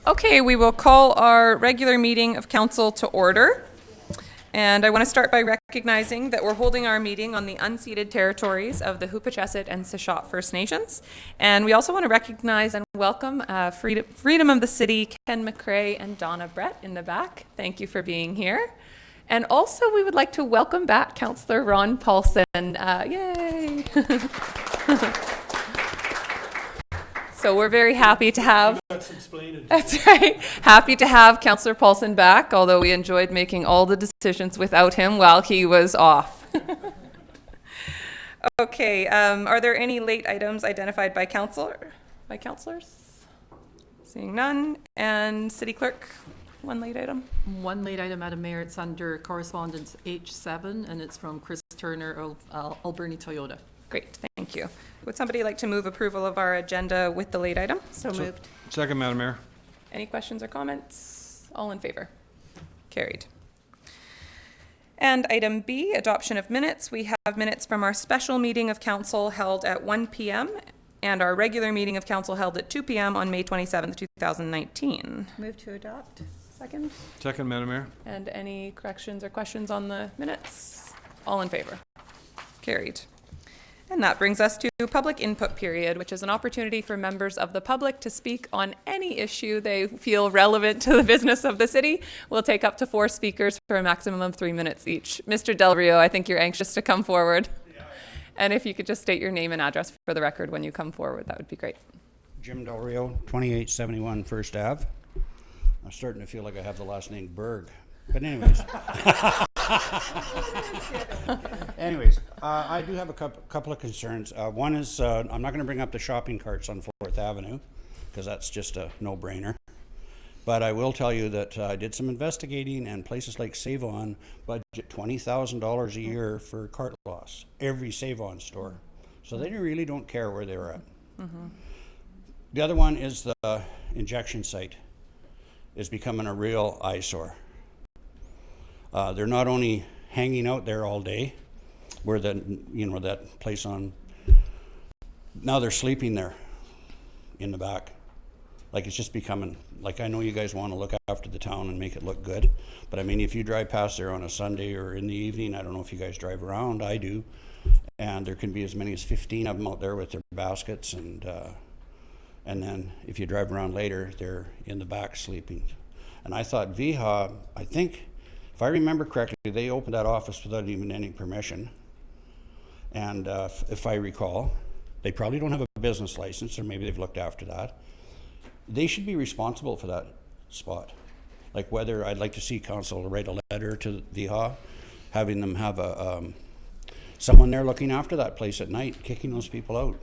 Okay, we will call our regular meeting of council to order. And I want to start by recognizing that we're holding our meeting on the unceded territories of the Hoopachesit and Sishot First Nations. And we also want to recognize and welcome Freedom of the City, Ken McCrae and Donna Brett in the back. Thank you for being here. And also we would like to welcome back Councillor Ron Paulson. Yay! So we're very happy to have, that's right, happy to have Councillor Paulson back, although we enjoyed making all the decisions without him while he was off. Okay, are there any late items identified by councillors? Seeing none. And City Clerk, one late item? One late item, Madam Mayor. It's under correspondence H7, and it's from Chris Turner of Alberni Toyota. Great, thank you. Would somebody like to move approval of our agenda with the late item? So moved. Second, Madam Mayor. Any questions or comments? All in favor? Carried. And item B, adoption of minutes. We have minutes from our special meeting of council held at 1 p.m. and our regular meeting of council held at 2 p.m. on May 27th, 2019. Move to adopt. Second. Second, Madam Mayor. And any corrections or questions on the minutes? All in favor? Carried. And that brings us to public input period, which is an opportunity for members of the public to speak on any issue they feel relevant to the business of the city. We'll take up to 4 speakers for a maximum of 3 minutes each. Mr. Del Rio, I think you're anxious to come forward. Yeah. And if you could just state your name and address for the record when you come forward, that would be great. Jim Del Rio, 2871 First Ave. I'm starting to feel like I have the last name Berg. But anyways. I do have a couple of concerns. One is I'm not going to bring up the shopping carts on 4th Avenue because that's just a no-brainer. But I will tell you that I did some investigating, and places like Save-On budget $20,000 a year for cart loss. Every Save-On store. So they really don't care where they're at. Mm-hmm. The other one is the injection site is becoming a real eyesore. They're not only hanging out there all day, where that place on, now they're sleeping there in the back. Like it's just becoming, like I know you guys want to look after the town and make it look good, but I mean, if you drive past there on a Sunday or in the evening, I don't know if you guys drive around, I do, and there can be as many as 15 of them out there with their baskets, and then if you drive around later, they're in the back sleeping. And I thought VHA, I think, if I remember correctly, they opened that office without even any permission. And if I recall, they probably don't have a business license, or maybe they've looked after that. They should be responsible for that spot. Like whether I'd like to see council write a letter to VHA, having them have someone there looking after that place at night, kicking those people out.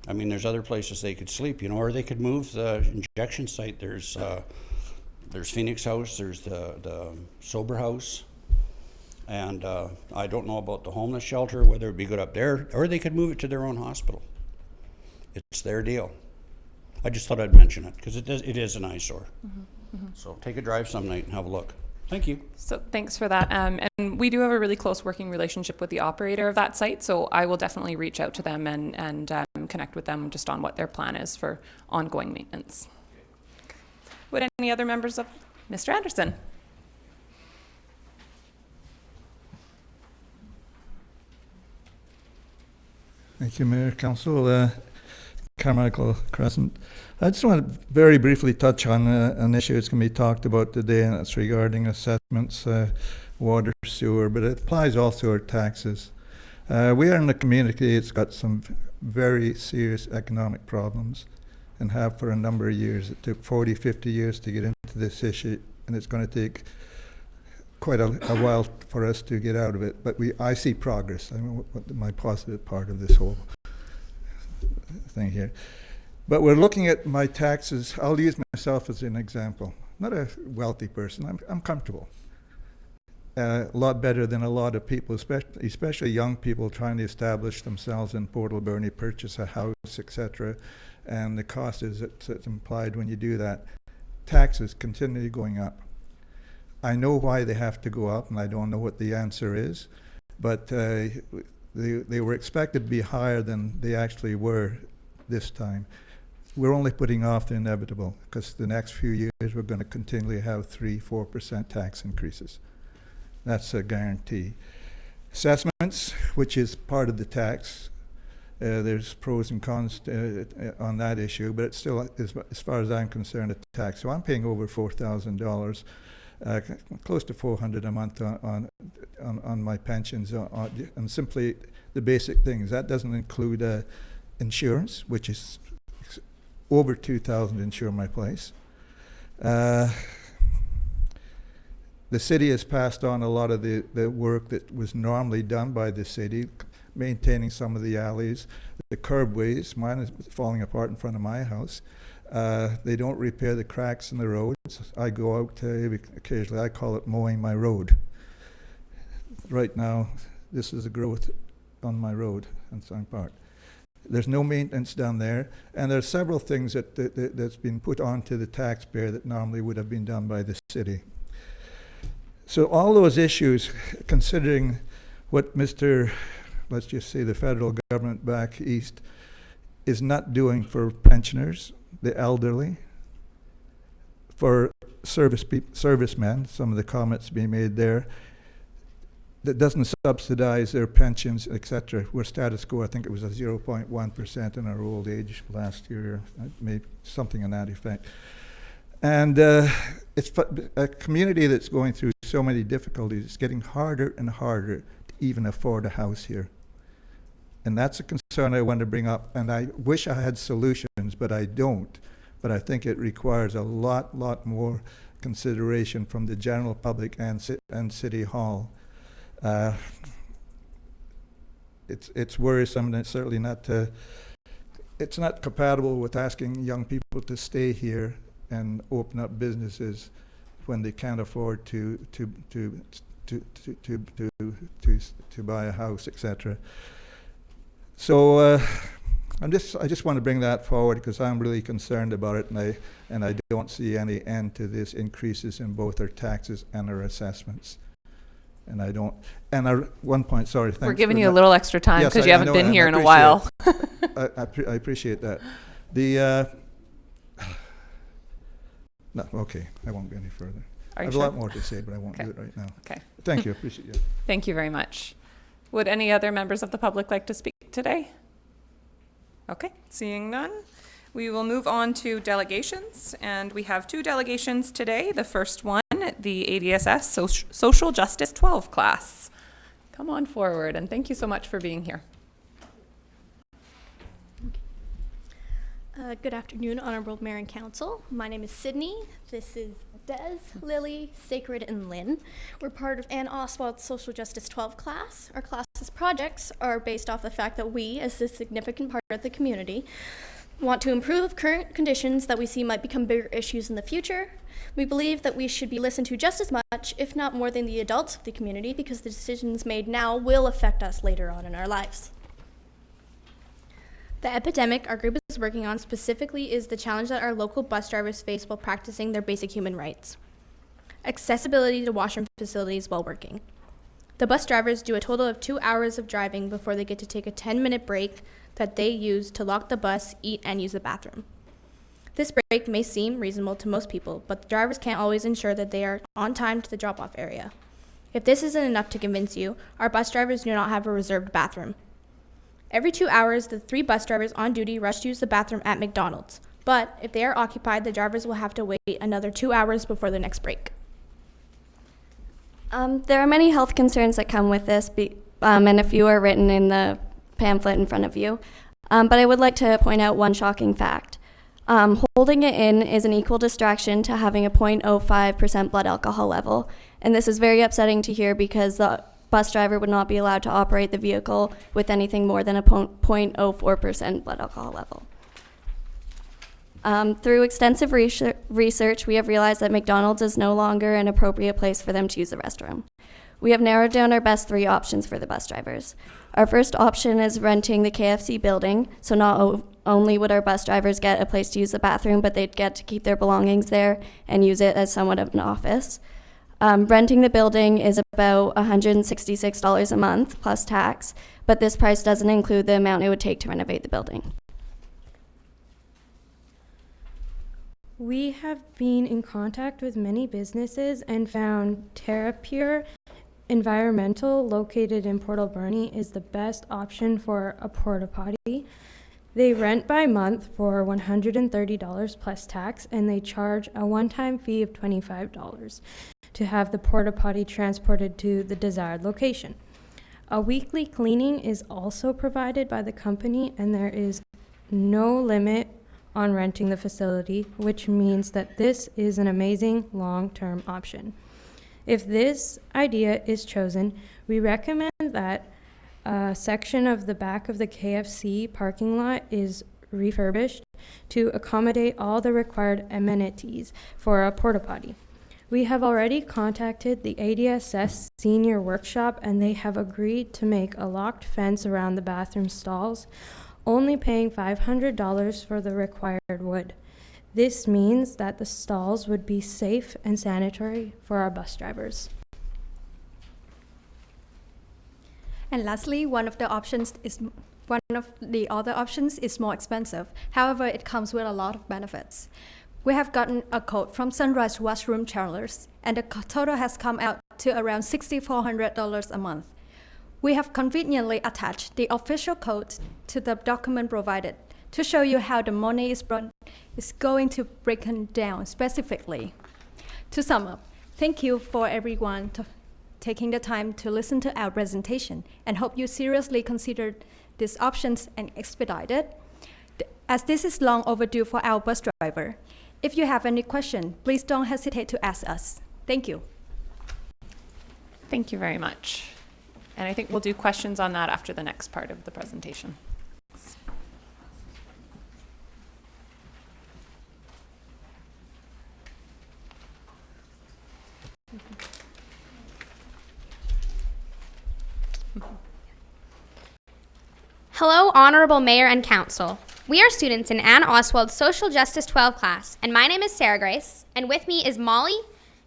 I mean, there's other places they could sleep, or they could move the injection site. There's Phoenix House, there's the Sober House, and I don't know about the homeless shelter, whether it'd be good up there, or they could move it to their own hospital. It's their deal. I just thought I'd mention it, because it is an eyesore. Mm-hmm. Mm-hmm. So take a drive some night and have a look. Thank you. So thanks for that. And we do have a really close working relationship with the operator of that site, so I will definitely reach out to them and connect with them just on what their plan is for ongoing maintenance. Would any other members of Mr. Anderson? Thank you, Mayor, Council. Carmichael Crescent. I just want to very briefly touch on an issue that's going to be talked about today, and it's regarding assessments, water, sewer, but it applies also to our taxes. We are in a community that's got some very serious economic problems, and have for a number of years. It took 40, 50 years to get into this issue, and it's going to take quite a while for us to get out of it. But I see progress. I mean, what my positive part of this whole thing here. But we're looking at my taxes. I'll use myself as an example. Not a wealthy person. I'm comfortable. A lot better than a lot of people, especially young people trying to establish themselves in Port Alberni, purchase a house, etc. And the cost is that's implied when you do that. Taxes continue going up. I know why they have to go up, and I don't know what the answer is, but they were expected to be higher than they actually were this time. we're only putting off the inevitable, because the next few years we're going to continually have 3-4% tax increases. That's a guarantee. Assessments, which is part of the tax, there's pros and cons on that issue, but it's still, as far as I'm concerned, a tax. So I'm paying over $4,000, close to $400 a month on my pensions, and simply the basic things. That doesn't include insurance, which is over $2,000 to insure my place. The city has passed on a lot of the work that was normally done by the city, maintaining some of the alleys, the curbways. Mine is falling apart in front of my house. They don't repair the cracks in the roads. I go out occasionally, I call it mowing my road. Right now, this is the growth on my road on Sun Park. There's no maintenance down there, and there are several things that's been put onto the taxpayer that normally would have been done by the city. So all those issues, considering what let's just say the federal government back east is not doing for pensioners, the elderly, for servicemen, some of the comments being made there, that doesn't subsidize their pensions, etc. We're status quo. I think it was a 0.1% in our old age last year, maybe something in that effect. And it's a community that's going through so many difficulties. It's getting harder and harder to even afford a house here. And that's a concern I want to bring up. And I wish I had solutions, but I don't. But I think it requires a lot more consideration from the general public and City Hall. It's worrisome, and it's certainly not. It's not compatible with asking young people to stay here and open up businesses when they can't afford to buy a house, etc. So I just want to bring that forward because I'm really concerned about it, and I don't see any end to this increases in both our taxes and our assessments. And I don't. And one point, sorry. We're giving you a little extra time because you haven't been here in a while. I appreciate that. No, okay, I won't go any further. I have a lot more to say, but I won't do it right now. Okay. Thank you. Appreciate it. Thank you very much. Would any other members of the public like to speak today? Okay, seeing none. We will move on to delegations, and we have 2 delegations today. The first one, the ADSS Social Justice 12 class. Come on forward, and thank you so much for being here. Good afternoon, Honorable Mayor and Council. My name is Sydney. This is Des, Lily, Sacred, and Lynn. We're part of Ann Oswald's Social Justice 12 class. Our class's projects are based off the fact that we, as a significant part of the community, want to improve current conditions that we see might become bigger issues in the future. We believe that we should be listened to just as much, if not more than the adults of the community, because the decisions made now will affect us later on in our lives. The epidemic our group is working on specifically is the challenge that our local bus drivers face while practicing their basic human rights. Accessibility to washroom facilities while working. The bus drivers do a total of 2 hours of driving before they get to take a 10-minute break that they use to lock the bus, eat, and use the bathroom. This break may seem reasonable to most people, but the drivers can't always ensure that they are on time to the drop-off area. If this isn't enough to convince you, our bus drivers do not have a reserved bathroom. Every 2 hours, the 3 bus drivers on duty rush to use the bathroom at McDonald's. But if they are occupied, the drivers will have to wait another 2 hours before the next break. There are many health concerns that come with this, and a few are written in the pamphlet in front of you. But I would like to point out one shocking fact. Holding it in is an equal distraction to having a 0.05% blood alcohol level. And this is very upsetting to hear because the bus driver would not be allowed to operate the vehicle with anything more than a 0.04% blood alcohol level. Through extensive research, we have realized that McDonald's is no longer an appropriate place for them to use the restroom. We have narrowed down our best 3 options for the bus drivers. Our first option is renting the KFC building, so not only would our bus drivers get a place to use the bathroom, but they'd get to keep their belongings there and use it as somewhat of an office. Renting the building is about $166 a month plus tax, but this price doesn't include the amount it would take to renovate the building. We have been in contact with many businesses and found TerraPure Environmental, located in Port Alberni, is the best option for a porta potty. They rent by month for $130 plus tax, and they charge a one-time fee of $25 to have the porta potty transported to the desired location. A weekly cleaning is also provided by the company, and there is no limit on renting the facility, which means that this is an amazing long-term option. If this idea is chosen, we recommend that a section of the back of the KFC parking lot is refurbished to accommodate all the required amenities for a porta potty. We have already contacted the ADSS Senior Workshop, and they have agreed to make a locked fence around the bathroom stalls, only paying $500 for the required wood. This means that the stalls would be safe and sanitary for our bus drivers. And lastly, one of the other options is more expensive. However, it comes with a lot of benefits. We have gotten a quote from Sunrise Washroom Travelers, and the total has come out to around $6,400 a month. We have conveniently attached the official code to the document provided to show you how the money is going to break it down specifically. To sum up, thank you for everyone taking the time to listen to our presentation, and hope you seriously consider these options and expedite it, as this is long overdue for our bus driver. If you have any question, please don't hesitate to ask us. Thank you. Thank you very much. And I think we'll do questions on that after the next part of the presentation. Hello, Honorable Mayor and Council. We are students in Ann Oswald's Social Justice 12 class, and my name is Sarah Grace, and with me is Molly,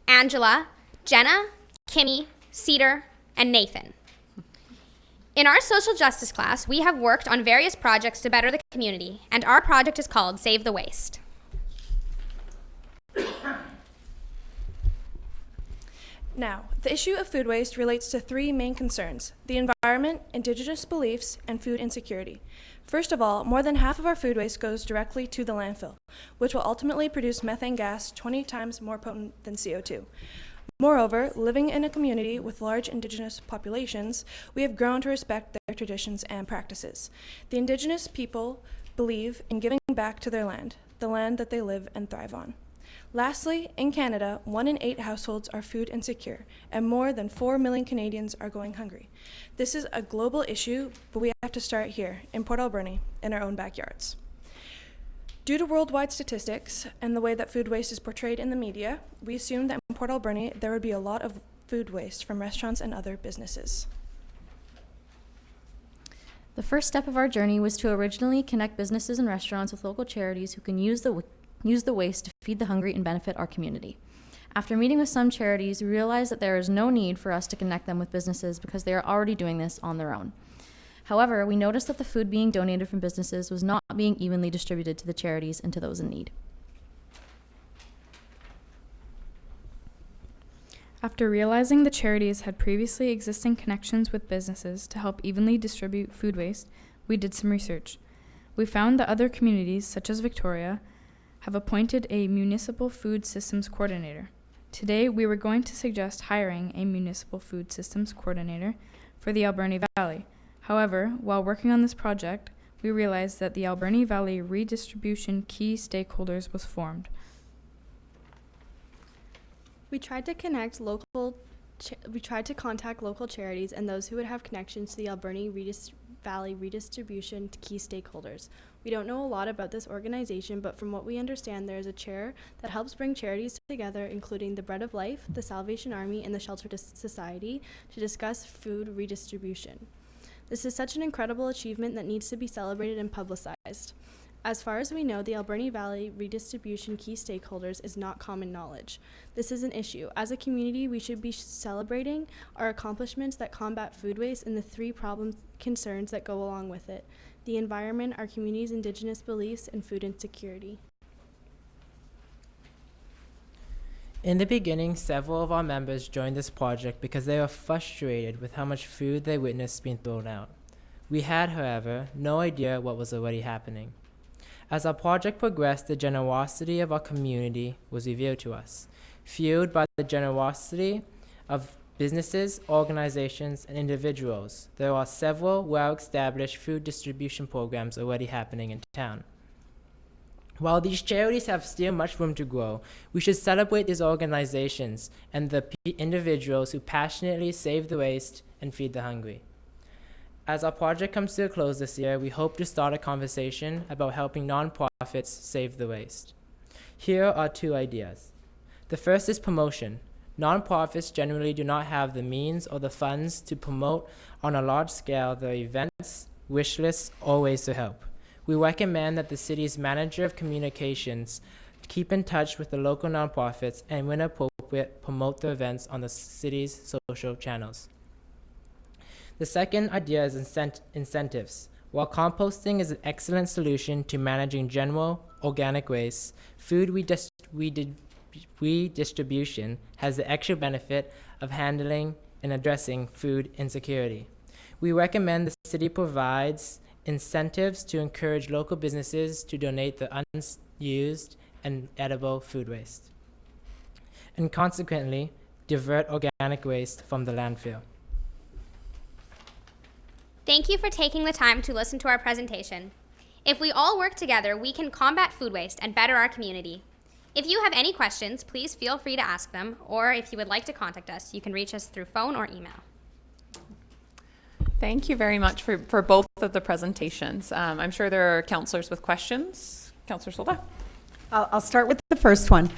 Angela, Jenna, Kimmy, Cedar, and Nathan. In our social justice class, we have worked on various projects to better the community, and our project is called Save the Waste. Now, the issue of food waste relates to three main concerns: the environment, indigenous beliefs, and food insecurity. First of all, more than half of our food waste goes directly to the landfill, which will ultimately produce methane gas 20 times more potent than CO2. Moreover, living in a community with large indigenous populations, we have grown to respect their traditions and practices. The indigenous people believe in giving back to their land, the land that they live and thrive on. Lastly, in Canada, 1 in 8 households are food insecure, and more than 4 million Canadians are going hungry. This is a global issue, but we have to start here, in Port Alberni, in our own backyards. Due to worldwide statistics and the way that food waste is portrayed in the media, we assumed that in Port Alberni there would be a lot of food waste from restaurants and other businesses. The first step of our journey was to originally connect businesses and restaurants with local charities who can use the waste to feed the hungry and benefit our community. After meeting with some charities, we realized that there is no need for us to connect them with businesses because they are already doing this on their own. However, we noticed that the food being donated from businesses was not being evenly distributed to the charities and to those in need. After realizing the charities had previously existing connections with businesses to help evenly distribute food waste, we did some research. We found that other communities, such as Victoria, have appointed a municipal food systems coordinator. Today, we were going to suggest hiring a municipal food systems coordinator for the Alberni Valley. However, while working on this project, we realized that the Alberni Valley Redistribution Key Stakeholders was formed. We tried to contact local charities and those who would have connections to the Alberni Valley Redistribution Key Stakeholders. We don't know a lot about this organization, but from what we understand, there is a chair that helps bring charities together, including the Bread of Life, the Salvation Army, and the Shelter Society, to discuss food redistribution. This is such an incredible achievement that needs to be celebrated and publicized. As far as we know, the Alberni Valley Redistribution Key Stakeholders is not common knowledge. This is an issue. As a community, we should be celebrating our accomplishments that combat food waste and the 3 concerns that go along with it: the environment, our community's indigenous beliefs, and food insecurity. In the beginning, several of our members joined this project because they were frustrated with how much food they witnessed being thrown out. We had, however, no idea what was already happening. As our project progressed, the generosity of our community was revealed to us. Fueled by the generosity of businesses, organizations, and individuals, there are several well-established food distribution programs already happening in town. While these charities have still much room to grow, we should celebrate these organizations and the individuals who passionately save the waste and feed the hungry. As our project comes to a close this year, we hope to start a conversation about helping nonprofits save the waste. Here are 2 ideas. The first is promotion. Nonprofits generally do not have the means or the funds to promote on a large scale their events, wish lists, or ways to help. We recommend that the city's manager of communications keep in touch with the local nonprofits and, when appropriate, promote their events on the city's social channels. The second idea is incentives. While composting is an excellent solution to managing general organic waste, food redistribution has the extra benefit of handling and addressing food insecurity. We recommend the city provides incentives to encourage local businesses to donate the unused and edible food waste, and consequently divert organic waste from the landfill. Thank you for taking the time to listen to our presentation. If we all work together, we can combat food waste and better our community. If you have any questions, please feel free to ask them, or if you would like to contact us, you can reach us through phone or email. Thank you very much for both of the presentations. I'm sure there are counselors with questions. Councillor Solda. I'll start with the first one.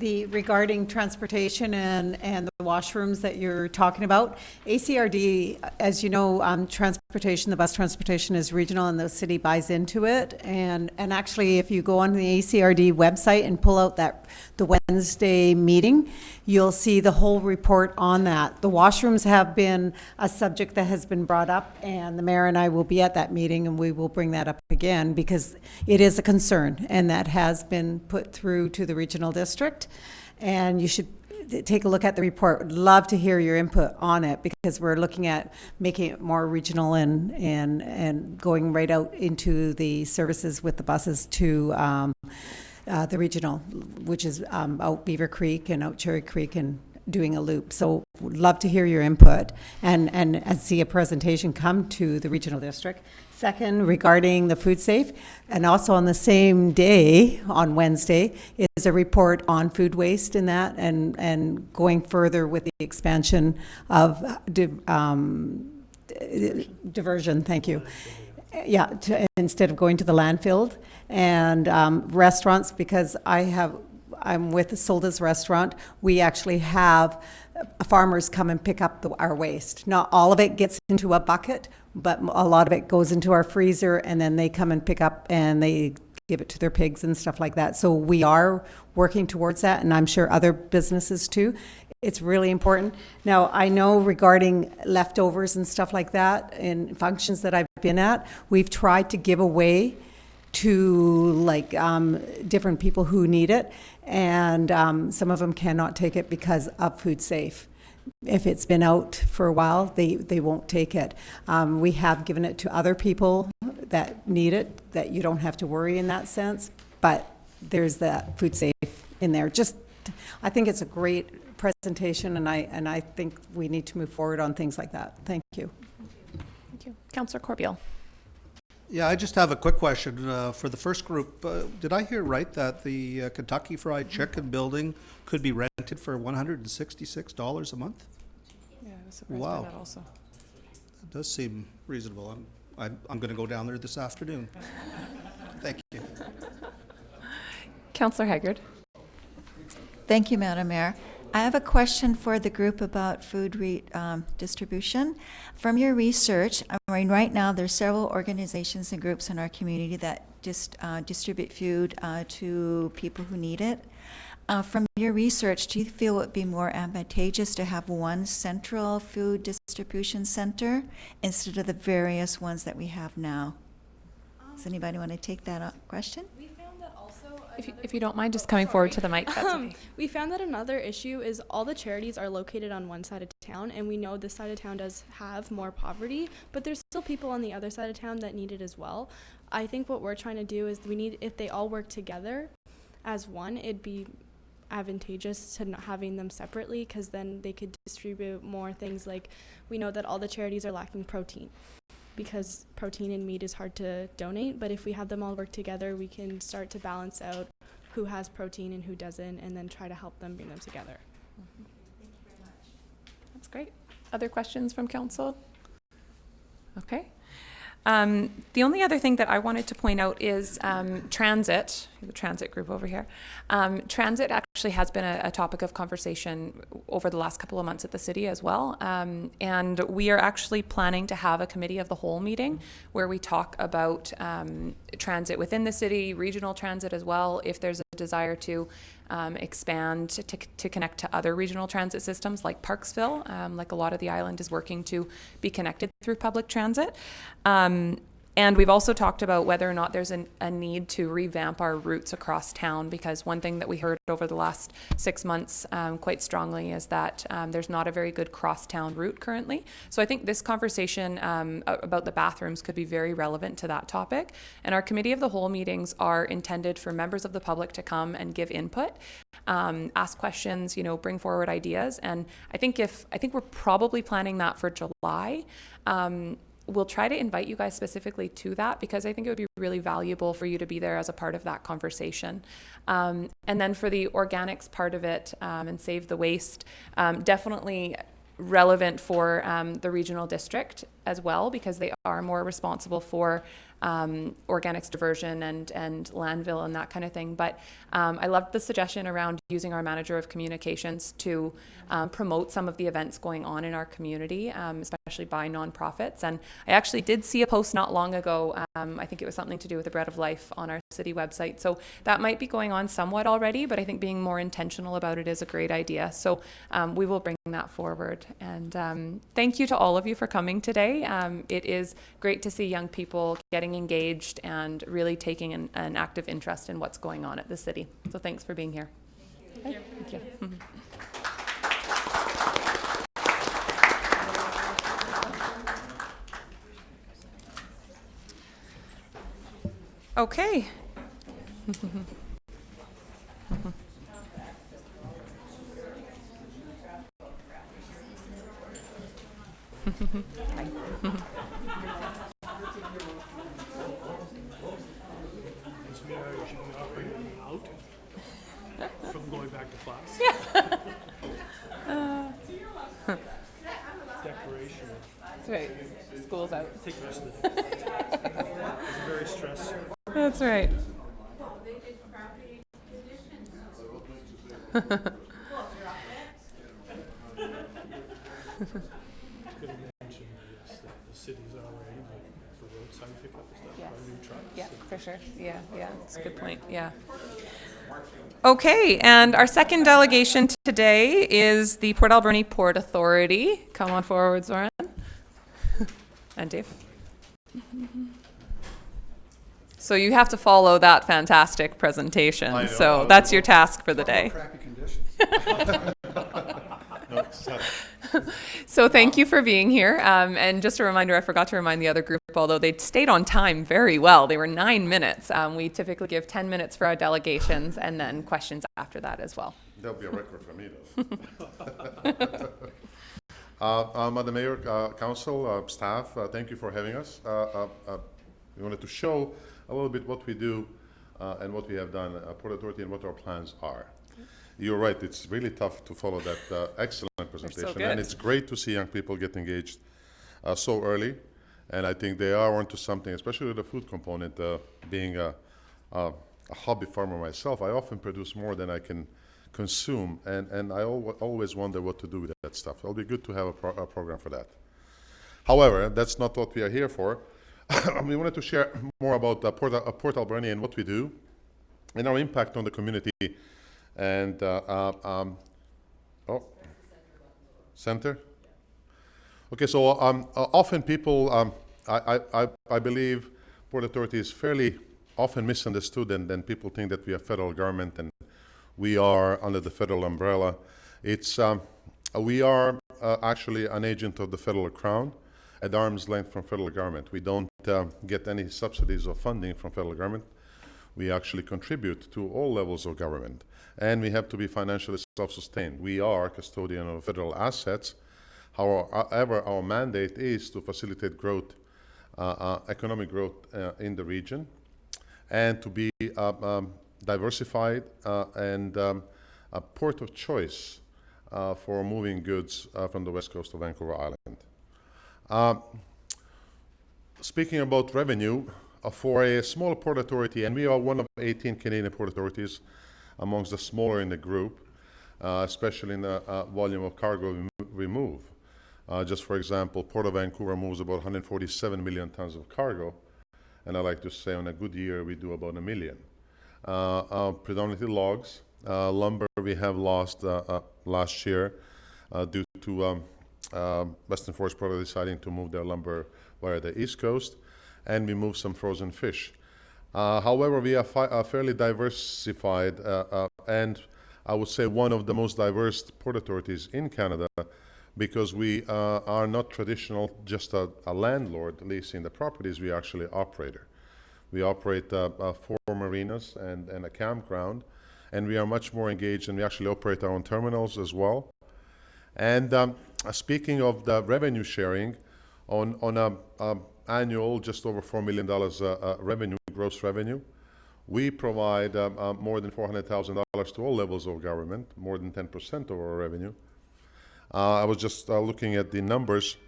Regarding transportation and the washrooms that you're talking about. ACRD, as you know, transportation, the bus transportation is regional and the city buys into it. And actually, if you go on the ACRD website and pull out the Wednesday meeting, you'll see the whole report on that. The washrooms have been a subject that has been brought up, and the mayor and I will be at that meeting, and we will bring that up again because it is a concern, and that has been put through to the regional district. And you should take a look at the report. Would love to hear your input on it because we're looking at making it more regional and going right out into the services with the buses to the regional, which is out Beaver Creek and out Cherry Creek and doing a loop. So would love to hear your input and see a presentation come to the regional district. Second, regarding the food safe, and also on the same day, on Wednesday, is a report on food waste in that and going further with the expansion of diversion, thank you. Yeah, instead of going to the landfill and restaurants, because I'm with Solda's restaurant. We actually have farmers come and pick up our waste. Not all of it gets into a bucket, but a lot of it goes into our freezer, and then they come and pick up and they give it to their pigs and stuff like that. So we are working towards that, and I'm sure other businesses too. It's really important. Now, I know regarding leftovers and stuff like that in functions that I've been at, we've tried to give away to different people who need it, and some of them cannot take it because of food safe. If it's been out for a while, they won't take it. We have given it to other people that need it, that you don't have to worry in that sense, but there's that food safe in there. I think it's a great presentation, and I think we need to move forward on things like that. Thank you. Thank you. Councillor Corbeil. Yeah, I just have a quick question for the first group. Did I hear right that the Kentucky Fried Chicken building could be rented for $166 a month? Yeah, I was surprised by that also. That does seem reasonable. I'm going to go down there this afternoon. Thank you. Councillor Haggard. Thank you, Madam Mayor. I have a question for the group about food distribution. From your research, right now there's several organizations and groups in our community that just distribute food to people who need it. From your research, do you feel it would be more advantageous to have one central food distribution center instead of the various ones that we have now? Does anybody want to take that question? We found that also If you don't mind just coming forward to the mic, that's okay. We found that another issue is all the charities are located on one side of town, and we know this side of town does have more poverty, but there's still people on the other side of town that need it as well. I think what we're trying to do is if they all work together as one, it'd be advantageous to not having them separately, because then they could distribute more things. Like, we know that all the charities are lacking protein, because protein in meat is hard to donate, but if we have them all work together, we can start to balance out who has protein and who doesn't, and then try to help them bring them together. Thank you very much. That's great. Other questions from council? Okay. The only other thing that I wanted to point out is transit, the transit group over here. Transit actually has been a topic of conversation over the last couple of months at the city as well. And we are actually planning to have a committee of the whole meeting where we talk about transit within the city, regional transit as well, if there's a desire to expand to connect to other regional transit systems like Parksville, like a lot of the island is working to be connected through public transit. And we've also talked about whether or not there's a need to revamp our routes across town, because one thing that we heard over the last 6 months quite strongly is that there's not a very good cross-town route currently. So I think this conversation about the bathrooms could be very relevant to that topic. And our committee of the whole meetings are intended for members of the public to come and give input, ask questions, bring forward ideas. And I think we're probably planning that for July. We'll try to invite you guys specifically to that, because I think it would be really valuable for you to be there as a part of that conversation. And then for the organics part of it, and save the waste, definitely relevant for the regional district as well, because they are more responsible for organics diversion and landfill and that kind of thing. But I loved the suggestion around using our manager of communications to promote some of the events going on in our community, especially by nonprofits. And I actually did see a post not long ago, I think it was something to do with the Bread of Life on our city website. So that might be going on somewhat already, but I think being more intentional about it is a great idea. So we will bring that forward. And thank you to all of you for coming today. It is great to see young people getting engaged and really taking an active interest in what's going on at the city. So thanks for being here. Thank you. Thank you. Mm-hmm. Okay. Hi. From going back to class. Declaration. That's right. School's out. Take the rest of the day. It's very stressful. That's right. Could have mentioned the cities already, like for roadside pickup and stuff, our new trucks. Yeah, for sure. Yeah, it's a good point. Yeah. Okay, and our second delegation today is the Port Alberni Port Authority. Come on forward, Zoran. And Dave. So you have to follow that fantastic presentation. So that's your task for the day. Crappy conditions. So thank you for being here. And just a reminder, I forgot to remind the other group, although they stayed on time very well. They were 9 minutes. We typically give 10 minutes for our delegations and then questions after that as well. That'll be a record for me, though. Madam Mayor, Council, staff, thank you for having us. We wanted to show a little bit what we do and what we have done at Port Authority and what our plans are. You're right, it's really tough to follow that excellent presentation. And it's great to see young people get engaged so early. And I think they are onto something, especially with the food component. Being a hobby farmer myself, I often produce more than I can consume. And I always wonder what to do with that stuff. It'll be good to have a program for that. However, that's not what we are here for. We wanted to share more about Port Alberni and what we do and our impact on the community. And center. Okay, so often people, I believe Port Authority is fairly often misunderstood, and then people think that we are federal government and we are under the federal umbrella. We are actually an agent of the federal crown at arm's length from federal government. We don't get any subsidies or funding from federal government. We actually contribute to all levels of government, and we have to be financially self-sustained. We are custodian of federal assets. However, our mandate is to facilitate growth, economic growth in the region, and to be diversified and a port of choice for moving goods from the west coast of Vancouver Island. Speaking about revenue, for a small port authority, and we are one of 18 Canadian port authorities amongst the smaller in the group, especially in the volume of cargo we move. Just for example, Port of Vancouver moves about 147 million tons of cargo, and I like to say on a good year we do about 1 million. Predominantly logs. Lumber we have lost last year due to Western Forest Products deciding to move their lumber via the East Coast, and we move some frozen fish. However, we are fairly diversified, and I would say one of the most diverse port authorities in Canada, because we are not traditional, just a landlord leasing the properties. We are actually operator. We operate 4 marinas and a campground, and we are much more engaged, and we actually operate our own terminals as well. And speaking of the revenue sharing, on a annual, just over $4 million revenue, gross revenue, we provide more than $400,000 to all levels of government, more than 10% of our revenue. I was just looking at the numbers,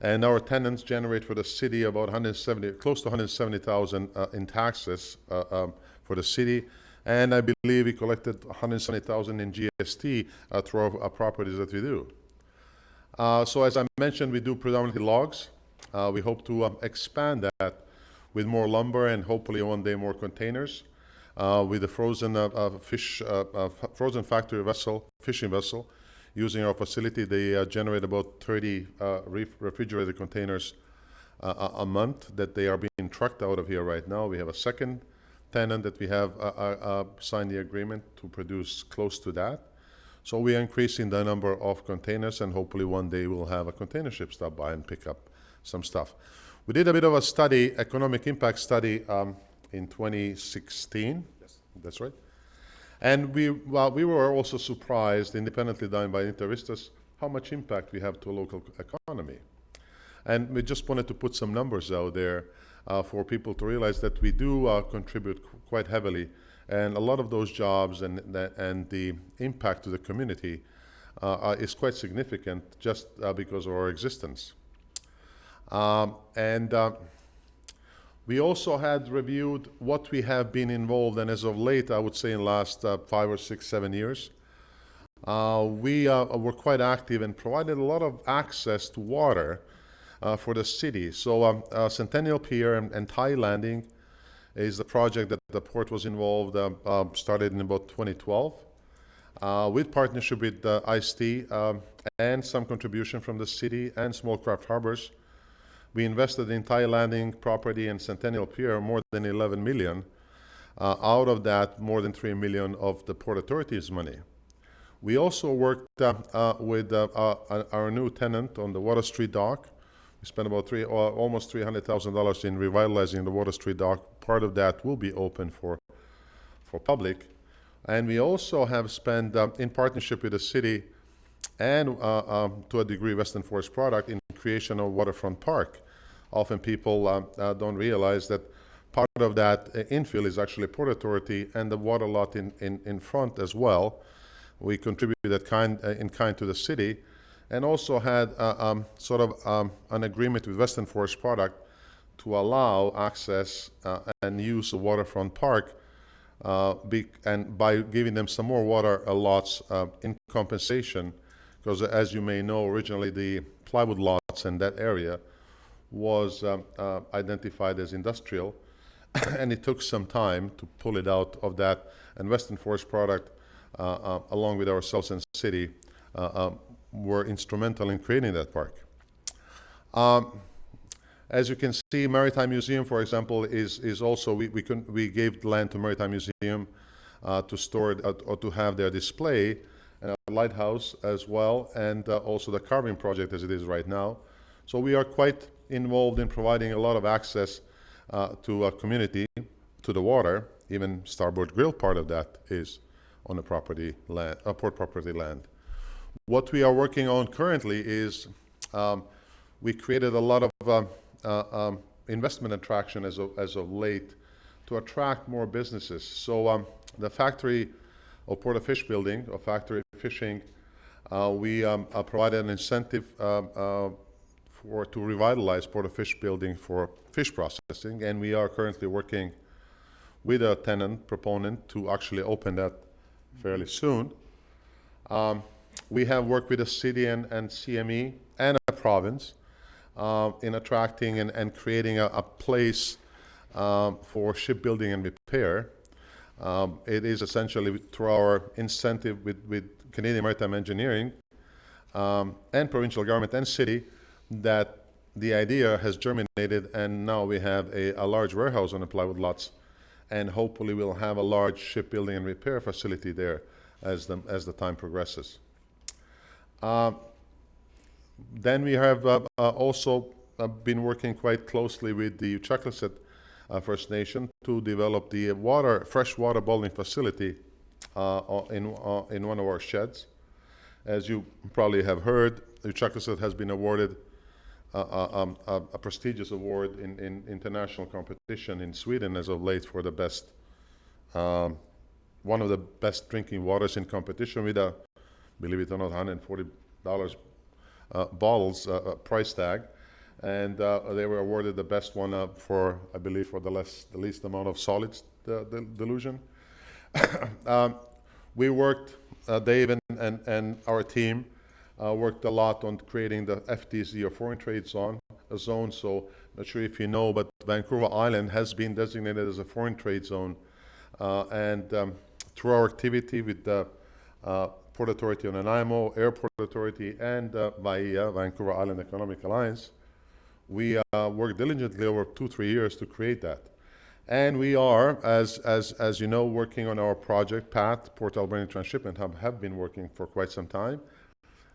and our tenants generate for the city about close to $170,000 in taxes for the city, and I believe we collected $170,000 in GST through our properties that we do. So as I mentioned, we do predominantly logs. We hope to expand that with more lumber and hopefully one day more containers. With the frozen frozen factory vessel, fishing vessel, using our facility, they generate about 30 refrigerated containers a month that they are being trucked out of here right now. We have a second tenant that we have signed the agreement to produce close to that. So we are increasing the number of containers, and hopefully one day we'll have a container ship stop by and pick up some stuff. We did a bit of a study, economic impact study, in 2016. Yes. That's right. And we were also surprised, independently done by Intervistas, how much impact we have to a local economy. And we just wanted to put some numbers out there for people to realize that we do contribute quite heavily, and a lot of those jobs and the impact to the community is quite significant just because of our existence. We also had reviewed what we have been involved in as of late, I would say in the last 5 or 6, 7 years. We were quite active and provided a lot of access to water for the city. So Centennial Pier and Thai Landing is the project that the port was involved, started in about 2012, with partnership with ICE-T and some contribution from the city and Small Craft Harbors. We invested in Thai Landing property and Centennial Pier more than 11 million. Out of that, more than 3 million of the Port Authority's money. We also worked with our new tenant on the Water Street dock. We spent about almost $300,000 in revitalizing the Water Street dock. Part of that will be open for public. And we also have spent, in partnership with the city and to a degree Western Forest Product, in creation of Waterfront Park. Often people don't realize that part of that infill is actually Port Authority and the water lot in front as well. We contributed in kind to the city, and also had sort of an agreement with Western Forest Product to allow access and use of Waterfront Park, and by giving them some more water lots in compensation, because as you may know, originally the plywood lots in that area was identified as industrial, and it took some time to pull it out of that, and Western Forest Product, along with ourselves and city, were instrumental in creating that park. As you can see, Maritime Museum, for example, is also, we gave land to Maritime Museum to store it, or to have their display, and a lighthouse as well, and also the carving project as it is right now. So we are quite involved in providing a lot of access to a community, to the water. Even Starboard Grill, part of that is on the property land, port property land. What we are working on currently is we created a lot of investment attraction as of late to attract more businesses. So the factory or Port of Fish building, or factory fishing, we provided an incentive to revitalize Port of Fish building for fish processing, and we are currently working with a tenant proponent to actually open that fairly soon. We have worked with the city and CME and a province in attracting and creating a place for shipbuilding and repair. It is essentially through our incentive with Canadian Maritime Engineering and provincial government and city that the idea has germinated, and now we have a large warehouse on the plywood lots, and hopefully we'll have a large shipbuilding and repair facility there as the time progresses. Then we have also been working quite closely with the Charities First Nation to develop the freshwater bottling facility in one of our sheds. As you probably have heard, the Charities has been awarded a prestigious award in international competition in Sweden as of late for the best, one of the best drinking waters in competition with a, believe it or not, $140 bottles price tag, and they were awarded the best one for, I believe, for the least amount of solids dilution. We worked, Dave and our team worked a lot on creating the FTZ, or Foreign Trade Zone. So, not sure if you know, but Vancouver Island has been designated as a foreign trade zone, and through our activity with the Port Authority of Nanaimo, Airport Authority, and VAIA, Vancouver Island Economic Alliance, we worked diligently over 2-3 years to create that. And we are, as you know, working on our project, PATH, Port Alberni Transshipment Hub, have been working for quite some time.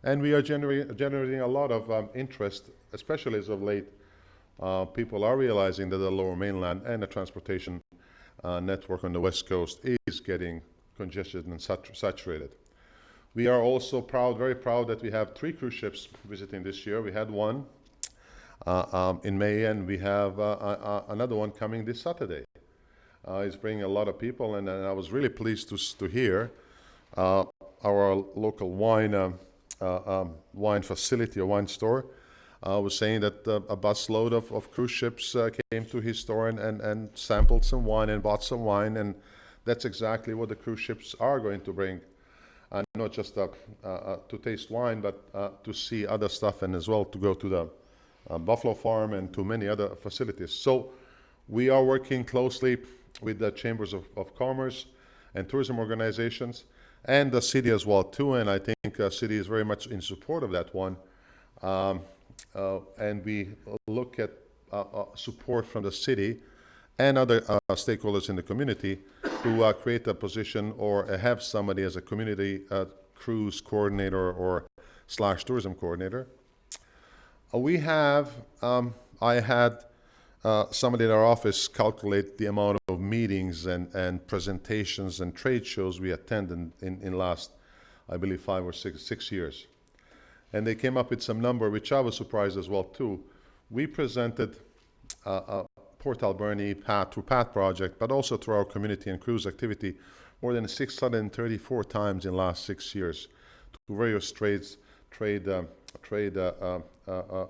And we are generating a lot of interest, especially as of late. People are realizing that the Lower Mainland and the transportation network on the West Coast is getting congested and saturated. We are also proud, very proud, that we have 3 cruise ships visiting this year. We had one in May, and we have another one coming this Saturday. It's bringing a lot of people, and I was really pleased to hear our local wine facility, a wine store, was saying that a busload of cruise ships came to his store and sampled some wine and bought some wine, and that's exactly what the cruise ships are going to bring. Not just to taste wine, but to see other stuff, and as well to go to the Buffalo Farm and to many other facilities. So we are working closely with the Chambers of Commerce and tourism organizations, and the city as well too, and I think the city is very much in support of that one. And we look at support from the city and other stakeholders in the community to create a position or have somebody as a community cruise coordinator or / tourism coordinator. We have, I had somebody in our office calculate the amount of meetings and presentations and trade shows we attended in last, I believe, 5 or 6 years. And they came up with some number, which I was surprised as well too. We presented Port Alberni through PATH project, but also through our community and cruise activity, more than 634 times in the last 6 years to various trade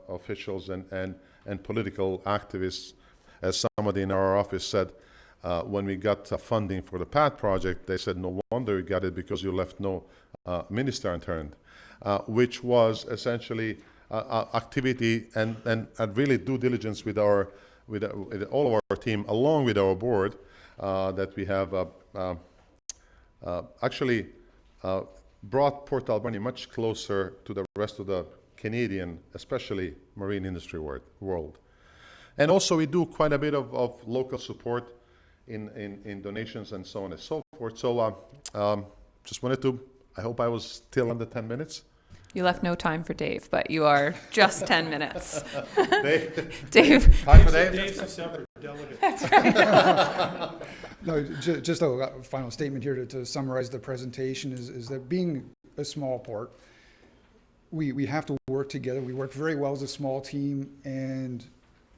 officials and political activists. As somebody in our office said, when we got funding for the PATH project, they said, no wonder you got it because you left no minister unturned, which was essentially activity and really due diligence with all of our team, along with our board, that we have actually brought Port Alberni much closer to the rest of the Canadian, especially marine industry world. And also we do quite a bit of local support in donations and so on and so forth. So just wanted to, I hope I was still under 10 minutes. You left no time for Dave, but you are just 10 minutes. Dave. Time for Dave? Dave's a separate delegate. That's right. No, just a final statement here to summarize the presentation is that being a small port, we have to work together. We work very well as a small team, and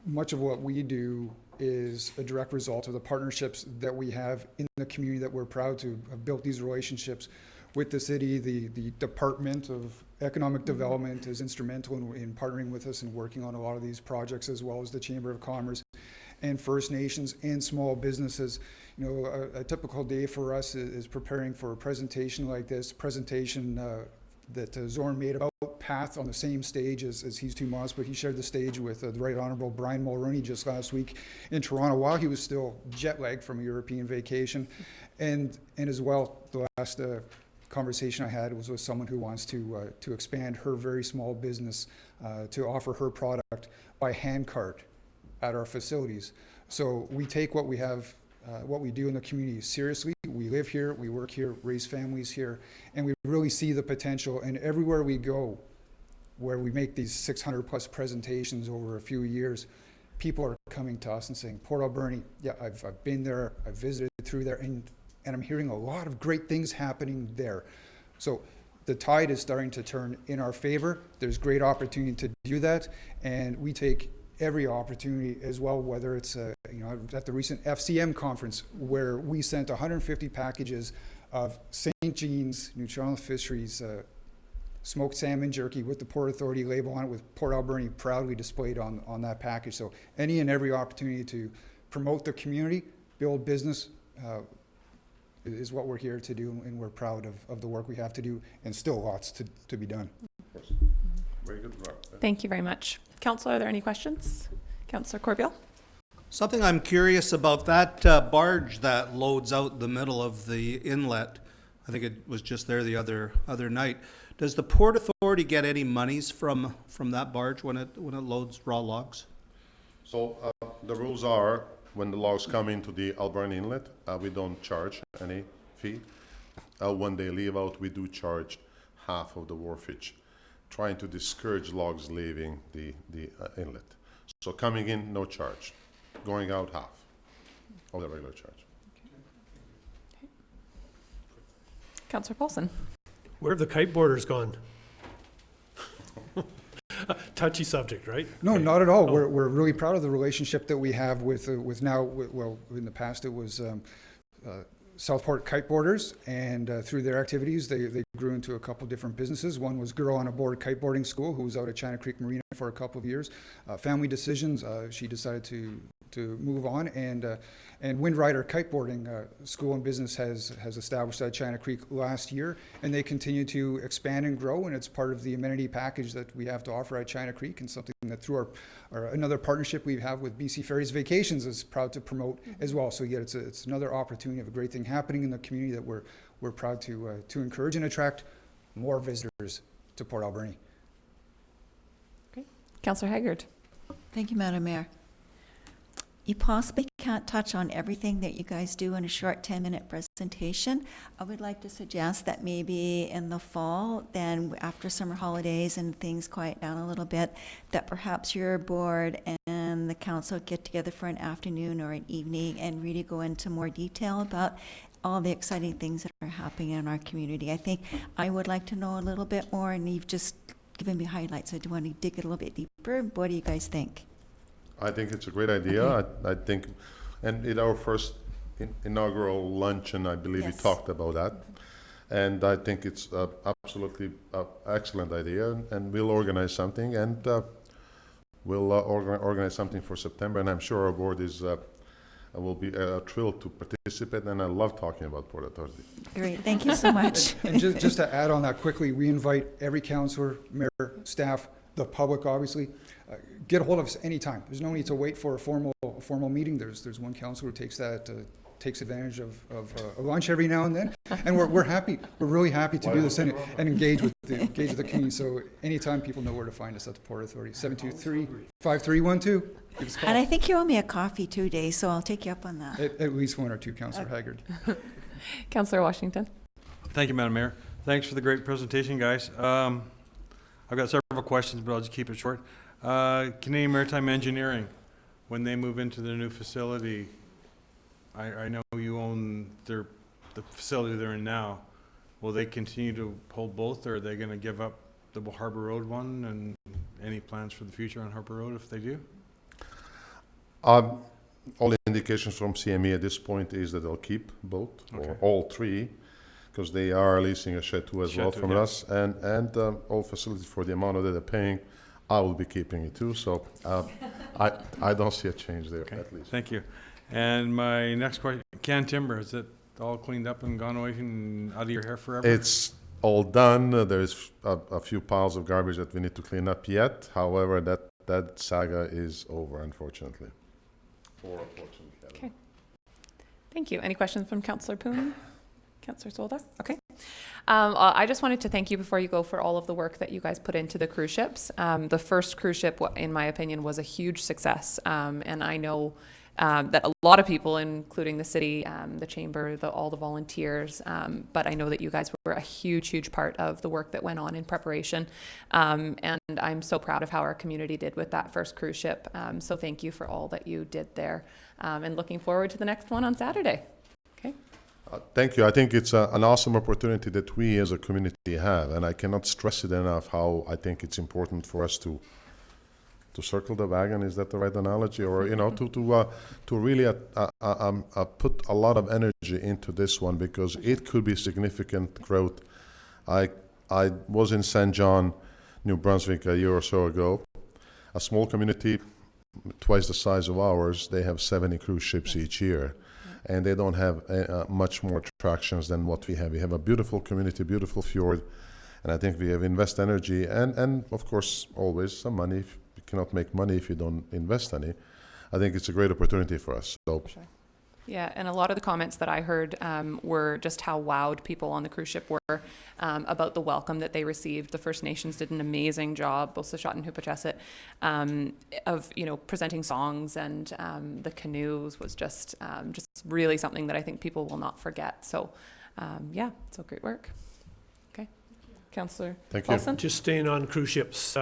much of what we do is a direct result of the partnerships that we have in the community, that we're proud to have built these relationships with the city. The Department of Economic Development is instrumental in partnering with us and working on a lot of these projects, as well as the Chamber of Commerce and First Nations and small businesses. You know, a typical day for us is preparing for a presentation like this, that Zorn made about PATH on the same stage as He's Too Modest, but he shared the stage with the Right Honourable Brian Mulroney just last week in Toronto while he was still jet lagged from a European vacation. And as well, the last conversation I had was with someone who wants to expand her very small business to offer her product by hand cart at our facilities. So we take what we have, what we do in the community seriously. We live here, we work here, raise families here, and we really see the potential. And everywhere we go, where we make these 600 plus presentations over a few years, people are coming to us and saying, Port Alberni, yeah, I've been there, I've visited through there, and I'm hearing a lot of great things happening there. So the tide is starting to turn in our favor. There's great opportunity to do that, and we take every opportunity as well, whether it's at the recent FCM conference where we sent 150 packages of St. Jean's, New Channel Fisheries, smoked salmon jerky with the Port Authority label on it, with Port Alberni proudly displayed on that package. So any and every opportunity to promote the community, build business, is what we're here to do, and we're proud of the work we have to do, and still lots to be done. Very good work. Thank you very much. Councillor, are there any questions? Councillor Corbeil? Something I'm curious about, that barge that loads out the middle of the inlet, I think it was just there the other night. Does the Port Authority get any monies from that barge when it loads raw logs? So the rules are, when the logs come into the Alberni Inlet, we don't charge any fee. When they leave out, we do charge half of the wharfage, trying to discourage logs leaving the inlet. So coming in, no charge. Going out, half of the regular charge. Okay. Councillor Paulson. Where have the kiteboarders gone? Touchy subject, right? No, not at all. We're really proud of the relationship that we have with now, well, in the past it was Southport Kiteboarders, and through their activities they grew into a couple different businesses. One was Girl on a Board Kiteboarding School, who was out at China Creek Marina for a couple of years. Family decisions, she decided to move on, and Windrider Kiteboarding School and Business has established at China Creek last year, and they continue to expand and grow, and it's part of the amenity package that we have to offer at China Creek, and something that through our another partnership we have with BC Ferries Vacations is proud to promote as well. So yeah, it's another opportunity of a great thing happening in the community that we're proud to encourage and attract more visitors to Port Alberni. Okay. Councillor Haggard. Thank you, Madam Mayor. You possibly can't touch on everything that you guys do in a short 10-minute presentation. I would like to suggest that maybe in the fall, then after summer holidays and things quiet down a little bit, that perhaps your board and the council get together for an afternoon or an evening and really go into more detail about all the exciting things that are happening in our community. I think I would like to know a little bit more, and you've just given me highlights. I do want to dig it a little bit deeper. What do you guys think? I think it's a great idea. Okay. I think, and in our first inaugural luncheon, I believe we talked about that. And I think it's absolutely excellent idea, and we'll organize something, and we'll organize something for September, and I'm sure our board will be thrilled to participate, and I love talking about Port Authority. Great, thank you so much. and just to add on that quickly, we invite every councillor, mayor, staff, the public, obviously, get a hold of us anytime. There's no need to wait for a formal meeting. There's one councillor who takes that takes advantage of a lunch every now and then. And we're happy, we're really happy to do this and engage with the community. So anytime people know where to find us at the Port Authority, 723-5312. Give us a call. And I think you owe me a coffee 2 days, so I'll take you up on that. At least one or two, Councillor Haggard. Councillor Washington. Thank you, Madam Mayor. Thanks for the great presentation, guys. I've got several questions, but I'll just keep it short. Canadian Maritime Engineering, when they move into their new facility, I know you own the facility they're in now. Will they continue to hold both, or are they going to give up the Harbour Road one? And any plans for the future on Harbour Road if they do? All the indications from CME at this point is that they'll keep both, or all three, because they are leasing a Chateau as well from us, and all facilities for the amount that they're paying. I will be keeping it too, so I don't see a change there, at least. Thank you. And my next question, Can Timber, is it all cleaned up and gone away and out of your hair forever? It's all done. There's a few piles of garbage that we need to clean up yet. However, that saga is over, unfortunately. Okay. Thank you. Any questions from Councillor Poon? Councillor Solda? Okay. I just wanted to thank you before you go for all of the work that you guys put into the cruise ships. The first cruise ship, in my opinion, was a huge success. And I know that a lot of people, including the city, the chamber, all the volunteers, but I know that you guys were a huge, huge part of the work that went on in preparation. And I'm so proud of how our community did with that first cruise ship. So thank you for all that you did there, and looking forward to the next one on Saturday. Okay. Thank you. I think it's an awesome opportunity that we as a community have, and I cannot stress it enough how I think it's important for us to circle the wagon. Is that the right analogy? Or, you know, to really put a lot of energy into this one, because it could be significant growth. I was in St. John, New Brunswick a year or so ago, a small community twice the size of ours. They have 70 cruise ships each year, and they don't have much more attractions than what we have. We have a beautiful community, beautiful fjord, and I think we have invest energy and of course always some money. You cannot make money if you don't invest any. I think it's a great opportunity for us. So. Sure. Yeah, and a lot of the comments that I heard were just how wowed people on the cruise ship were about the welcome that they received. The First Nations did an amazing job, both Sashat and Hupachesit, of, you know, presenting songs, and the canoes was just really something that I think people will not forget. So, yeah, so great work. Okay, Councillor Paulson. Just staying on cruise ships.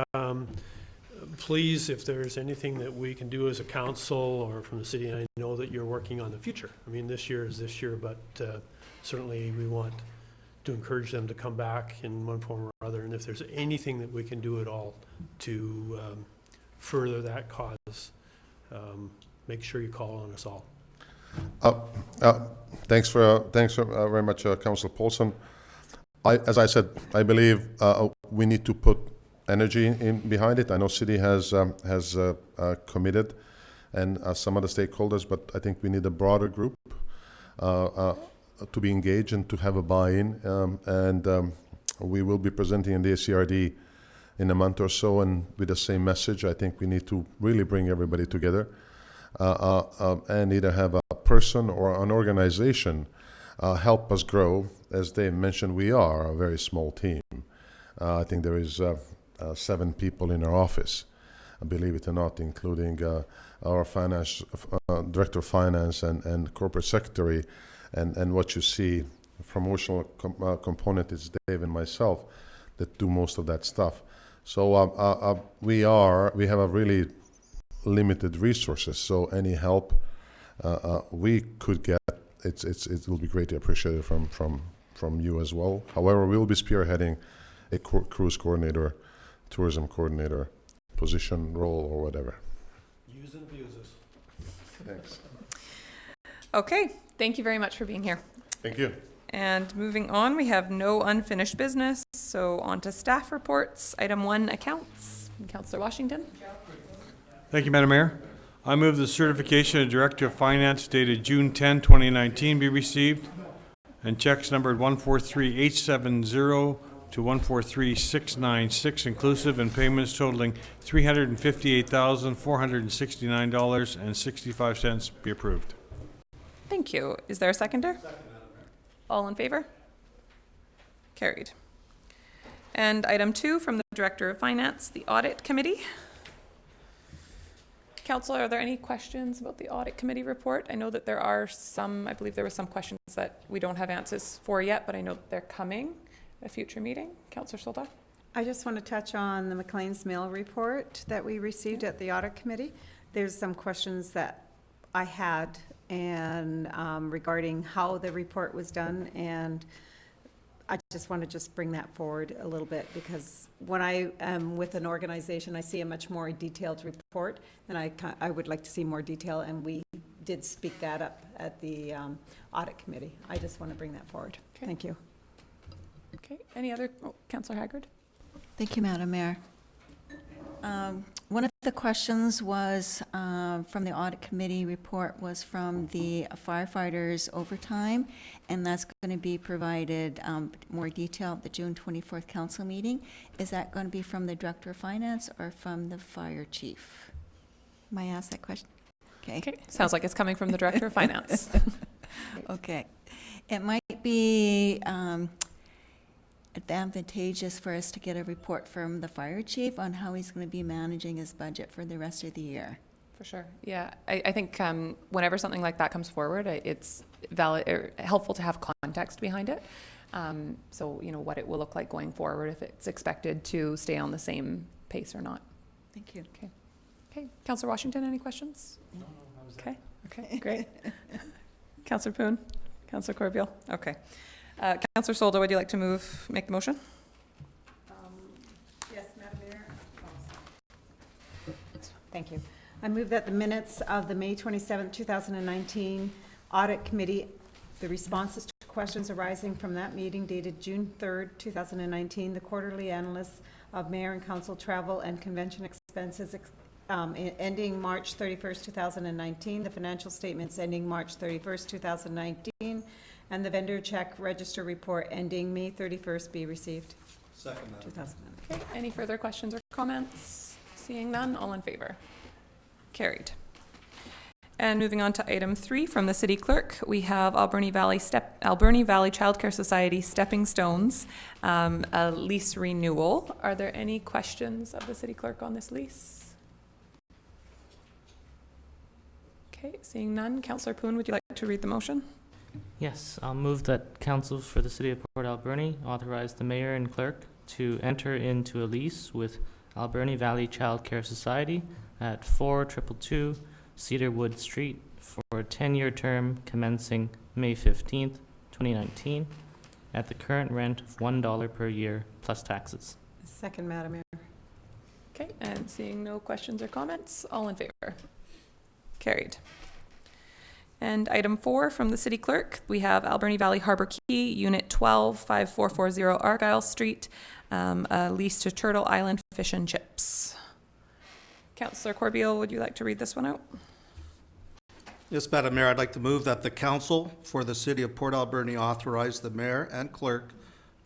Please, if there's anything that we can do as a council or from the city, and I know that you're working on the future. I mean, this year is this year, but certainly we want to encourage them to come back in one form or other. And if there's anything that we can do at all to further that cause, make sure you call on us all. Thanks very much, Councillor Paulson. As I said, I believe we need to put energy in behind it. I know city has committed, and some other stakeholders, but I think we need a broader group to be engaged and to have a buy-in. And we will be presenting in the ACRD in a month or so, and with the same message. I think we need to really bring everybody together and either have a person or an organization help us grow. As Dave mentioned, we are a very small team. I think there is 7 people in our office, believe it or not, including our finance director of finance and corporate secretary, and what you see, promotional component is Dave and myself that do most of that stuff. So we have a really limited resources. So any help we could get, it will be greatly appreciated from you as well. However, we'll be spearheading a cruise coordinator, tourism coordinator position, role, or whatever. Use and abuse us. Thanks. Okay, thank you very much for being here. Thank you. And moving on, we have no unfinished business. So on to staff reports. Item 1, accounts. Councillor Washington. Thank you, Madam Mayor. I move the certification of Director of Finance dated June 10, 2019 be received, and checks numbered 143870 to 143696 inclusive, and payments totaling $358,469.65 be approved. Thank you. Is there a seconder? All in favor? Carried. And item 2 from the Director of Finance, the Audit Committee. Council, are there any questions about the Audit Committee report? I know that there are some, I believe there were some questions that we don't have answers for yet, but I know that they're coming at a future meeting. Councillor Solda? I just want to touch on the McLean's Mill report that we received at the Audit Committee. There's some questions that I had and regarding how the report was done, and I just want to just bring that forward a little bit, because when I am with an organization, I see a much more detailed report, and I would like to see more detail, and we did speak that up at the Audit Committee. I just want to bring that forward. Okay. Thank you. Okay, any other, Councillor Haggard? Thank you, Madam Mayor. One of the questions was from the Audit Committee report was from the firefighters overtime, and that's going to be provided more detail at the June 24th council meeting. Is that going to be from the Director of Finance or from the Fire Chief? May I ask that question? Okay. Sounds like it's coming from the Director of Finance. Okay. It might be advantageous for us to get a report from the fire chief on how he's going to be managing his budget for the rest of the year. For sure. Yeah, I think whenever something like that comes forward, it's helpful to have context behind it. So, you know, what it will look like going forward, if it's expected to stay on the same pace or not. Thank you. Okay. Okay. Councillor Washington, any questions? No. Okay. Okay, great. Councillor Poon? Councillor Corbeil? Okay. Councillor Solda, would you like to make the motion? Yes, Madam Mayor. Thank you. I move that the minutes of the May 27, 2019 Audit Committee, the responses to questions arising from that meeting dated June 3rd, 2019, the quarterly analysis of mayor and council travel and convention expenses ending March 31st, 2019, the financial statements ending March 31st, 2019, and the vendor check register report ending May 31st be received. Second, Madam. 2019. Okay, any further questions or comments? Seeing none, all in favor? Carried. And moving on to item 3 from the city clerk, we have Alberni Valley Childcare Society Stepping Stones, a lease renewal. Are there any questions of the city clerk on this lease? Okay, seeing none, Councillor Poon, would you like to read the motion? Yes, I'll move that council for the city of Port Alberni authorize the mayor and clerk to enter into a lease with Alberni Valley Child Care Society at 4222 Cedarwood Street for a 10-year term commencing May 15th, 2019 at the current rent of $1 per year plus taxes. Second, Madam Mayor. Okay, and seeing no questions or comments, all in favor? Carried. And item 4 from the city clerk, we have Alberni Valley Harbor Key, Unit 12, 5440 Argyle Street, a lease to Turtle Island Fish and Chips. Councillor Corbeil, would you like to read this one out? Yes, Madam Mayor, I'd like to move that the council for the city of Port Alberni authorize the mayor and clerk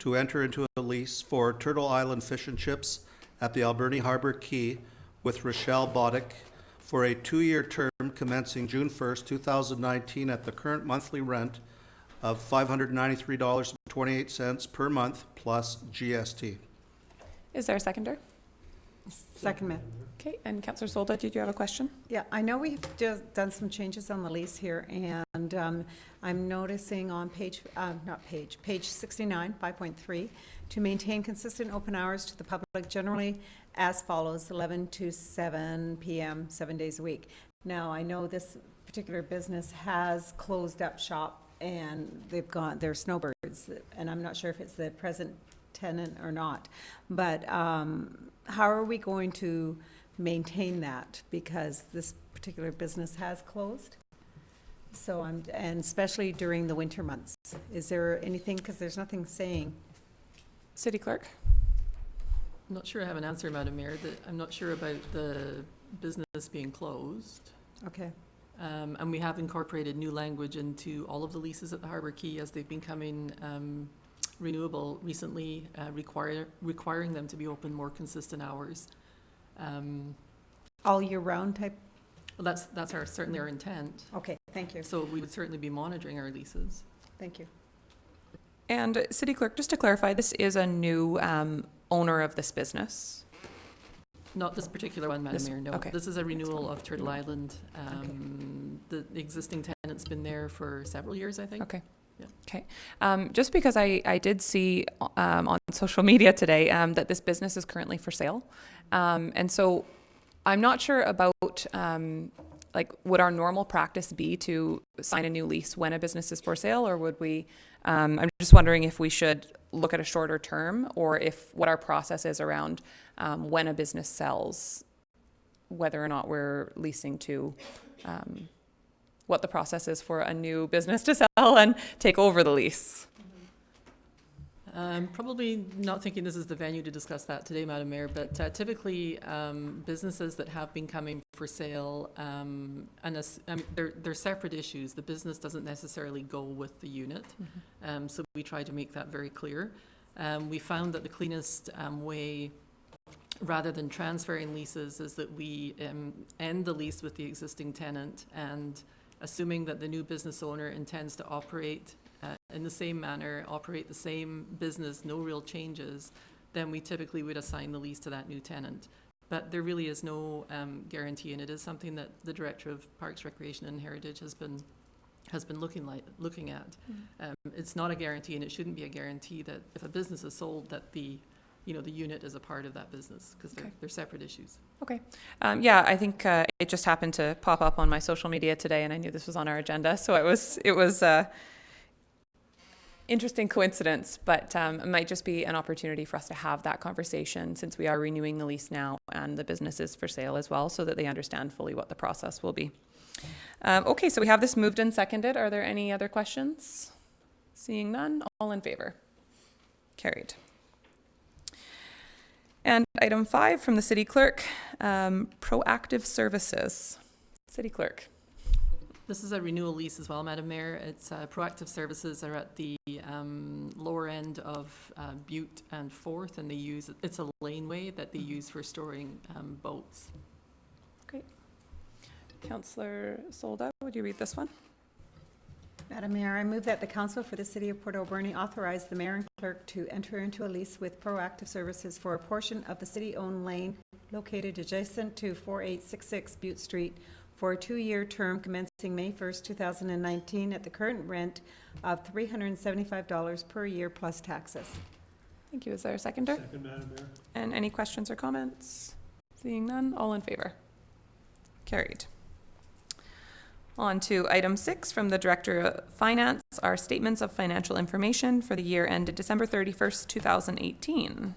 to enter into a lease for Turtle Island Fish and Chips at the Alberni Harbor Key with Rochelle Boddick for a 2-year term commencing June 1st, 2019 at the current monthly rent of $593.28 per month plus GST. Is there a seconder? Second, Madam. Okay, and Councillor Solda, did you have a question? Yeah, I know we've just done some changes on the lease here, and I'm noticing on page 69, 5.3, to maintain consistent open hours to the public generally as follows, 11 to 7 p.m., 7 days a week. Now, I know this particular business has closed up shop, and they're snowbirds, and I'm not sure if it's the present tenant or not, but how are we going to maintain that, because this particular business has closed? So and especially during the winter months, is there anything, because there's nothing saying. City clerk? I'm not sure I have an answer, Madam Mayor. I'm not sure about the business being closed. Okay. And we have incorporated new language into all of the leases at the Harbour Quay as they've been coming renewable recently, requiring them to be open more consistent hours. All year round type? Well, that's certainly our intent. Okay, thank you. So we would certainly be monitoring our leases. Thank you. And City Clerk, just to clarify, this is a new owner of this business? Not this particular one, Madam Mayor, no. Okay. This is a renewal of Turtle Island. The existing tenant's been there for several years, I think. Okay. Yeah. Okay. Just because I did see on social media today that this business is currently for sale. And so I'm not sure about, would our normal practice be to sign a new lease when a business is for sale, or would we, I'm just wondering if we should look at a shorter term, or if what our process is around when a business sells, whether or not we're leasing to, what the process is for a new business to sell and take over the lease. Probably not thinking this is the venue to discuss that today, Madam Mayor, but typically businesses that have been coming for sale, they're separate issues. The business doesn't necessarily go with the unit, so we try to make that very clear. We found that the cleanest way, rather than transferring leases, is that we end the lease with the existing tenant, and assuming that the new business owner intends to operate in the same manner, operate the same business, no real changes, then we typically would assign the lease to that new tenant. But there really is no guarantee, and it is something that the Director of Parks, Recreation and Heritage has been looking at. It's not a guarantee, and it shouldn't be a guarantee that if a business is sold, that the unit is a part of that business, because they're separate issues. Okay. Yeah, I think it just happened to pop up on my social media today, and I knew this was on our agenda, so it was interesting coincidence, but it might just be an opportunity for us to have that conversation, since we are renewing the lease now and the business is for sale as well, so that they understand fully what the process will be. Okay, so we have this moved and seconded. Are there any other questions? Seeing none, all in favor? Carried. And item 5 from the City Clerk, proactive services. City Clerk. This is a renewal lease as well, Madam Mayor. It's proactive services are at the lower end of Butte and 4th, and it's a laneway that they use for storing boats. Great. Councillor Solda, would you read this one? Madam Mayor, I move that the Council for the City of Port Alberni authorize the Mayor and Clerk to enter into a lease with Proactive Services for a portion of the city-owned lane located adjacent to 4866 Butte Street for a 2-year term commencing May 1st, 2019 at the current rent of $375 per year plus taxes. Thank you. Is there a seconder? Second, Madam Mayor. And any questions or comments? Seeing none, all in favor? Carried. On to item 6 from the Director of Finance, our statements of financial information for the year ended December 31st, 2018.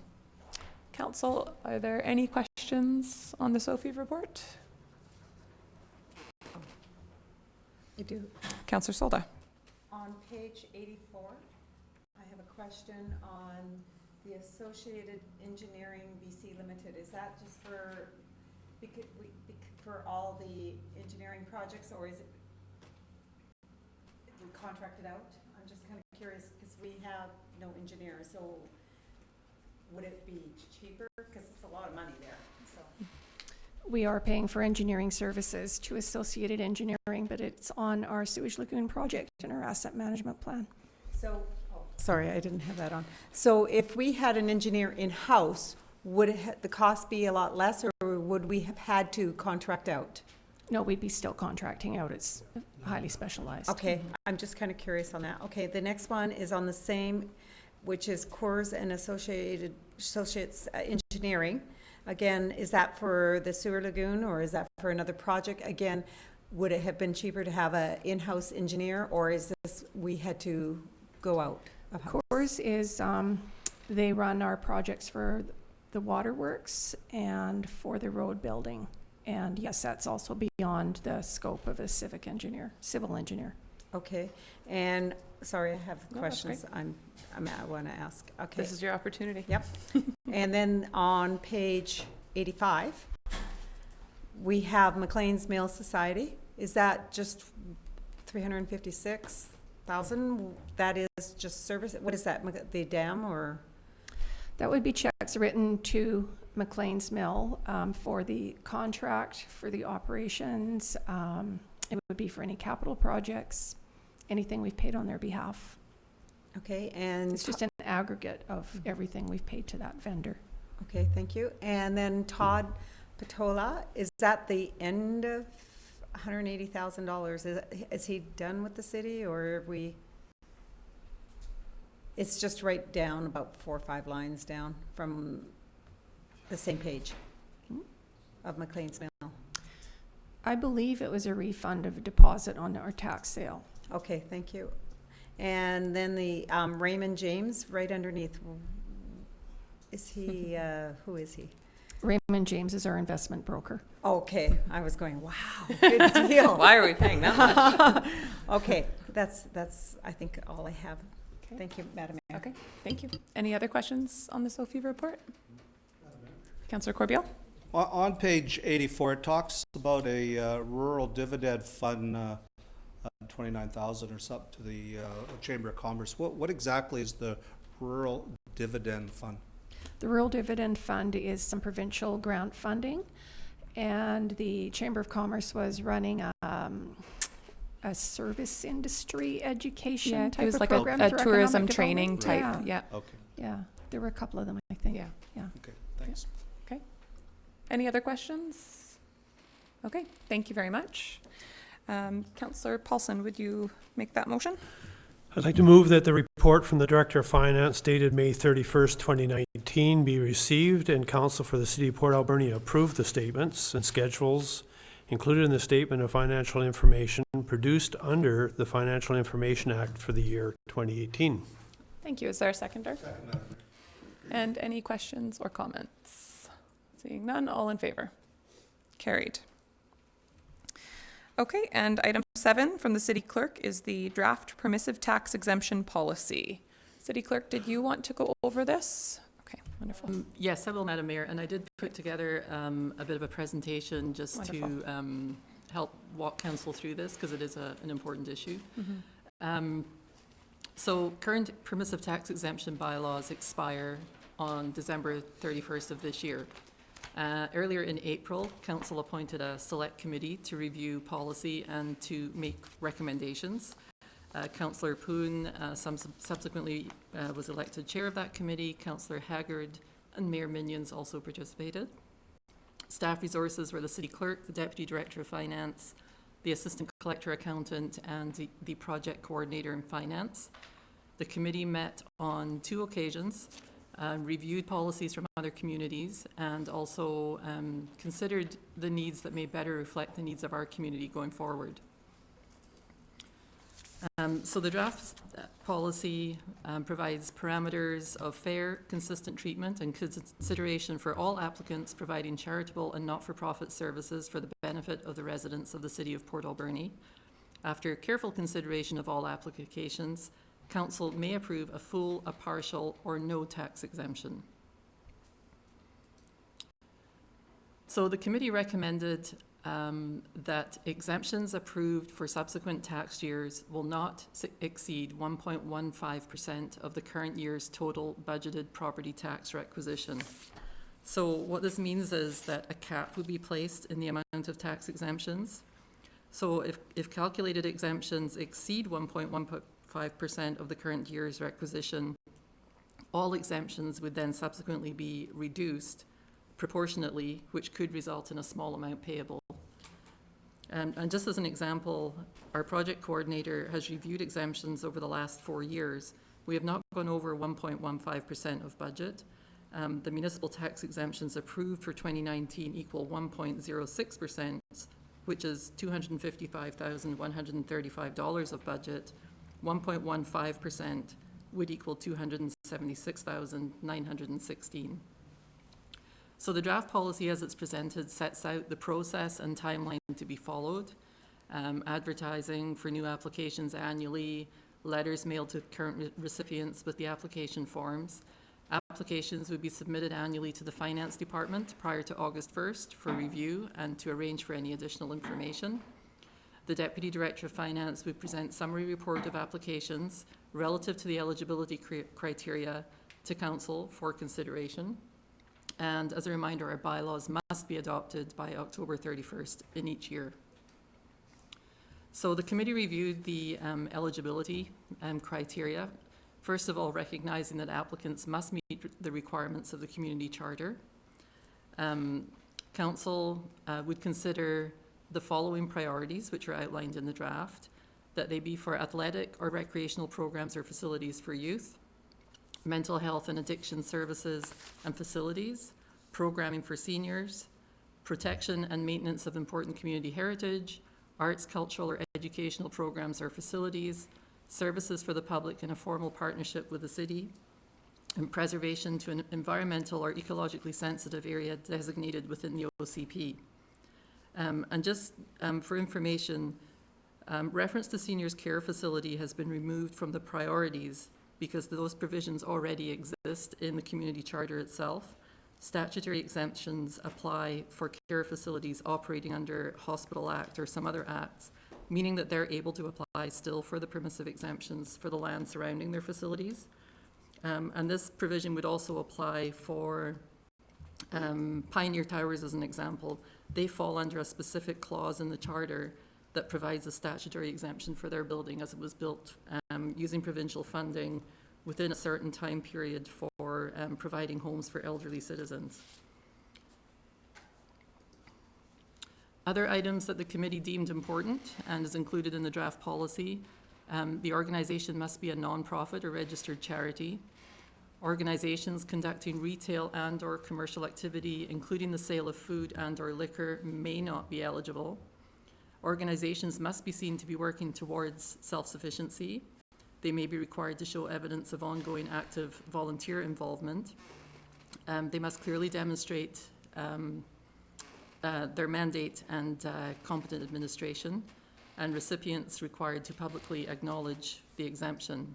Council, are there any questions on the SOFI report? I do. Councillor Solda. On page 84, I have a question on the Associated Engineering BC Limited. Is that just for all the engineering projects, or is it contracted out? I'm just kind of curious, because we have no engineer, so would it be cheaper? Because it's a lot of money there. So. We are paying for engineering services to Associated Engineering, but it's on our sewage lagoon project and our asset management plan. So, sorry, I didn't have that on. So if we had an engineer in-house, would the cost be a lot less, or would we have had to contract out? No, we'd be still contracting out. It's highly specialized. Okay, I'm just kind of curious on that. Okay, the next one is on the same, which is Coors and Associates Engineering. Again, is that for the sewer lagoon, or is that for another project? Again, would it have been cheaper to have an in-house engineer, or is this we had to go out of house? Coors is, they run our projects for the waterworks and for the road building. And yes, that's also beyond the scope of a civil engineer. Okay, and sorry, I have questions I want to ask. Okay. This is your opportunity. Yep. And then on page 85, we have McLean's Mail Society. Is that just $356,000? That is just service. What is that? The dam, or? That would be checks written to McLean's Mill for the contract, for the operations. It would be for any capital projects, anything we've paid on their behalf. Okay, and It's just an aggregate of everything we've paid to that vendor. okay, thank you. And then Todd Patola, is that the end of $180,000? Is he done with the city, or are we? It's just right down about 4 or 5 lines down from the same page of McLean's Mill. I believe it was a refund of a deposit on our tax sale. Okay, thank you. And then the Raymond James, right underneath, is he, who is he? Raymond James is our investment broker. Okay, I was going, wow, good deal. Why are we paying that much? Okay, that's, I think, all I have. Thank you, Madam Mayor. Okay, thank you. Any other questions on the SOFI report? Councillor Corbeil? On page 84, it talks about a rural dividend fund, 29,000 or something to the Chamber of Commerce. What exactly is the rural dividend fund? The Rural Dividend Fund is some provincial grant funding, and the Chamber of Commerce was running a service industry education type it was of like program a for tourism economic training development. type. Yeah. Okay. Yeah, there were a couple of them, I think. Yeah. Okay, thanks. Okay. Any other questions? Okay, thank you very much. Councillor Paulson, would you make that motion? I'd like to move that the report from the Director of Finance dated May 31st, 2019 be received, and Council for the City of Port Alberni approve the statements and schedules included in the Statement of Financial Information produced under the Financial Information Act for the year 2018. Thank you. Is there a seconder? And any questions or comments? Seeing none, all in favor? Carried. Okay, and item 7 from the City Clerk is the draft permissive tax exemption policy. City Clerk, did you want to go over this? Okay, wonderful. Yes, I will, Madam Mayor, and I did put together a bit of a presentation just Wonderful. to help walk council through this, because it is an important issue. So current permissive tax exemption bylaws expire on December 31st of this year. Earlier in April, Council appointed a select committee to review policy and to make recommendations. Councillor Poon subsequently was elected chair of that committee. Councillor Haggard and Mayor Minions also participated. Staff resources were the City Clerk, the Deputy Director of Finance, the Assistant Collector Accountant, and the Project Coordinator in Finance. The committee met on 2 occasions, reviewed policies from other communities, and also considered the needs that may better reflect the needs of our community going forward. So the draft policy provides parameters of fair, consistent treatment and consideration for all applicants providing charitable and not-for-profit services for the benefit of the residents of the City of Port Alberni. After careful consideration of all applications, Council may approve a full, a partial, or no tax exemption. So the committee recommended that exemptions approved for subsequent tax years will not exceed 1.15% of the current year's total budgeted property tax requisition. So what this means is that a cap would be placed in the amount of tax exemptions. So if calculated exemptions exceed 1.15% of the current year's requisition, all exemptions would then subsequently be reduced proportionately, which could result in a small amount payable. And just as an example, our project coordinator has reviewed exemptions over the last 4 years. We have not gone over 1.15% of budget. The municipal tax exemptions approved for 2019 equal 1.06%, which is $255,135 of budget. 1.15% would equal $276,916. So the draft policy as it's presented sets out the process and timeline to be followed. Advertising for new applications annually, letters mailed to current recipients with the application forms. Applications would be submitted annually to the Finance Department prior to August 1st for review and to arrange for any additional information. The Deputy Director of Finance would present summary report of applications relative to the eligibility criteria, to council for consideration. And as a reminder, our bylaws must be adopted by October 31st in each year. So the committee reviewed the eligibility criteria, first of all recognizing that applicants must meet the requirements of the community charter. Council would consider the following priorities, which are outlined in the draft, that they be for athletic or recreational programs or facilities for youth, mental health and addiction services and facilities, programming for seniors, protection and maintenance of important community heritage, arts, cultural or educational programs or facilities, services for the public in a formal partnership with the city, and preservation to an environmental or ecologically sensitive area designated within the OCP. And just for information, reference to seniors care facility has been removed from the priorities because those provisions already exist in the community charter itself. Statutory exemptions apply for care facilities operating under Hospital Act or some other acts, meaning that they're able to apply still for the permissive exemptions for the land surrounding their facilities. And this provision would also apply for Pioneer Towers as an example. They fall under a specific clause in the charter that provides a statutory exemption for their building as it was built using provincial funding within a certain time period for providing homes for elderly citizens. Other items that the committee deemed important and is included in the draft policy, the organization must be a non-profit or registered charity. Organizations conducting retail and or commercial activity, including the sale of food and or liquor, may not be eligible. Organizations must be seen to be working towards self-sufficiency. They may be required to show evidence of ongoing active volunteer involvement. They must clearly demonstrate their mandate and competent administration, and recipients required to publicly acknowledge the exemption.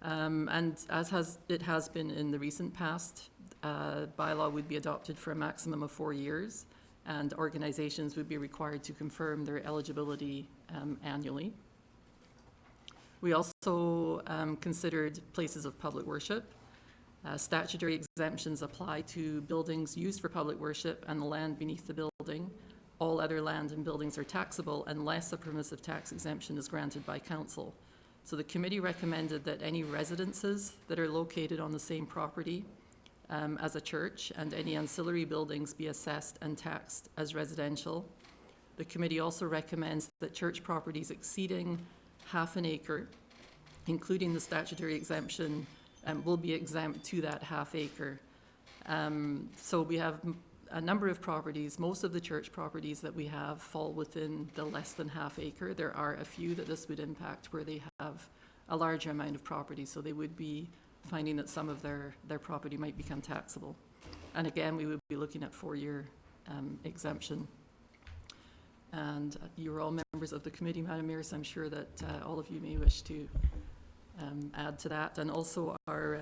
And as it has been in the recent past, bylaw would be adopted for a maximum of 4 years, and organizations would be required to confirm their eligibility annually. We also considered places of public worship. Statutory exemptions apply to buildings used for public worship and the land beneath the building. All other land and buildings are taxable unless a permissive tax exemption is granted by council. So the committee recommended that any residences that are located on the same property as a church and any ancillary buildings be assessed and taxed as residential. The committee also recommends that church properties exceeding half an acre, including the statutory exemption, will be exempt to that half acre. So we have a number of properties. Most of the church properties that we have fall within the less than half acre. There are a few that this would impact where they have a larger amount of property, so they would be finding that some of their property might become taxable. And again, we would be looking at 4-year exemption. And you're all members of the committee, Madam Mayor, so I'm sure that all of you may wish to add to that. And also our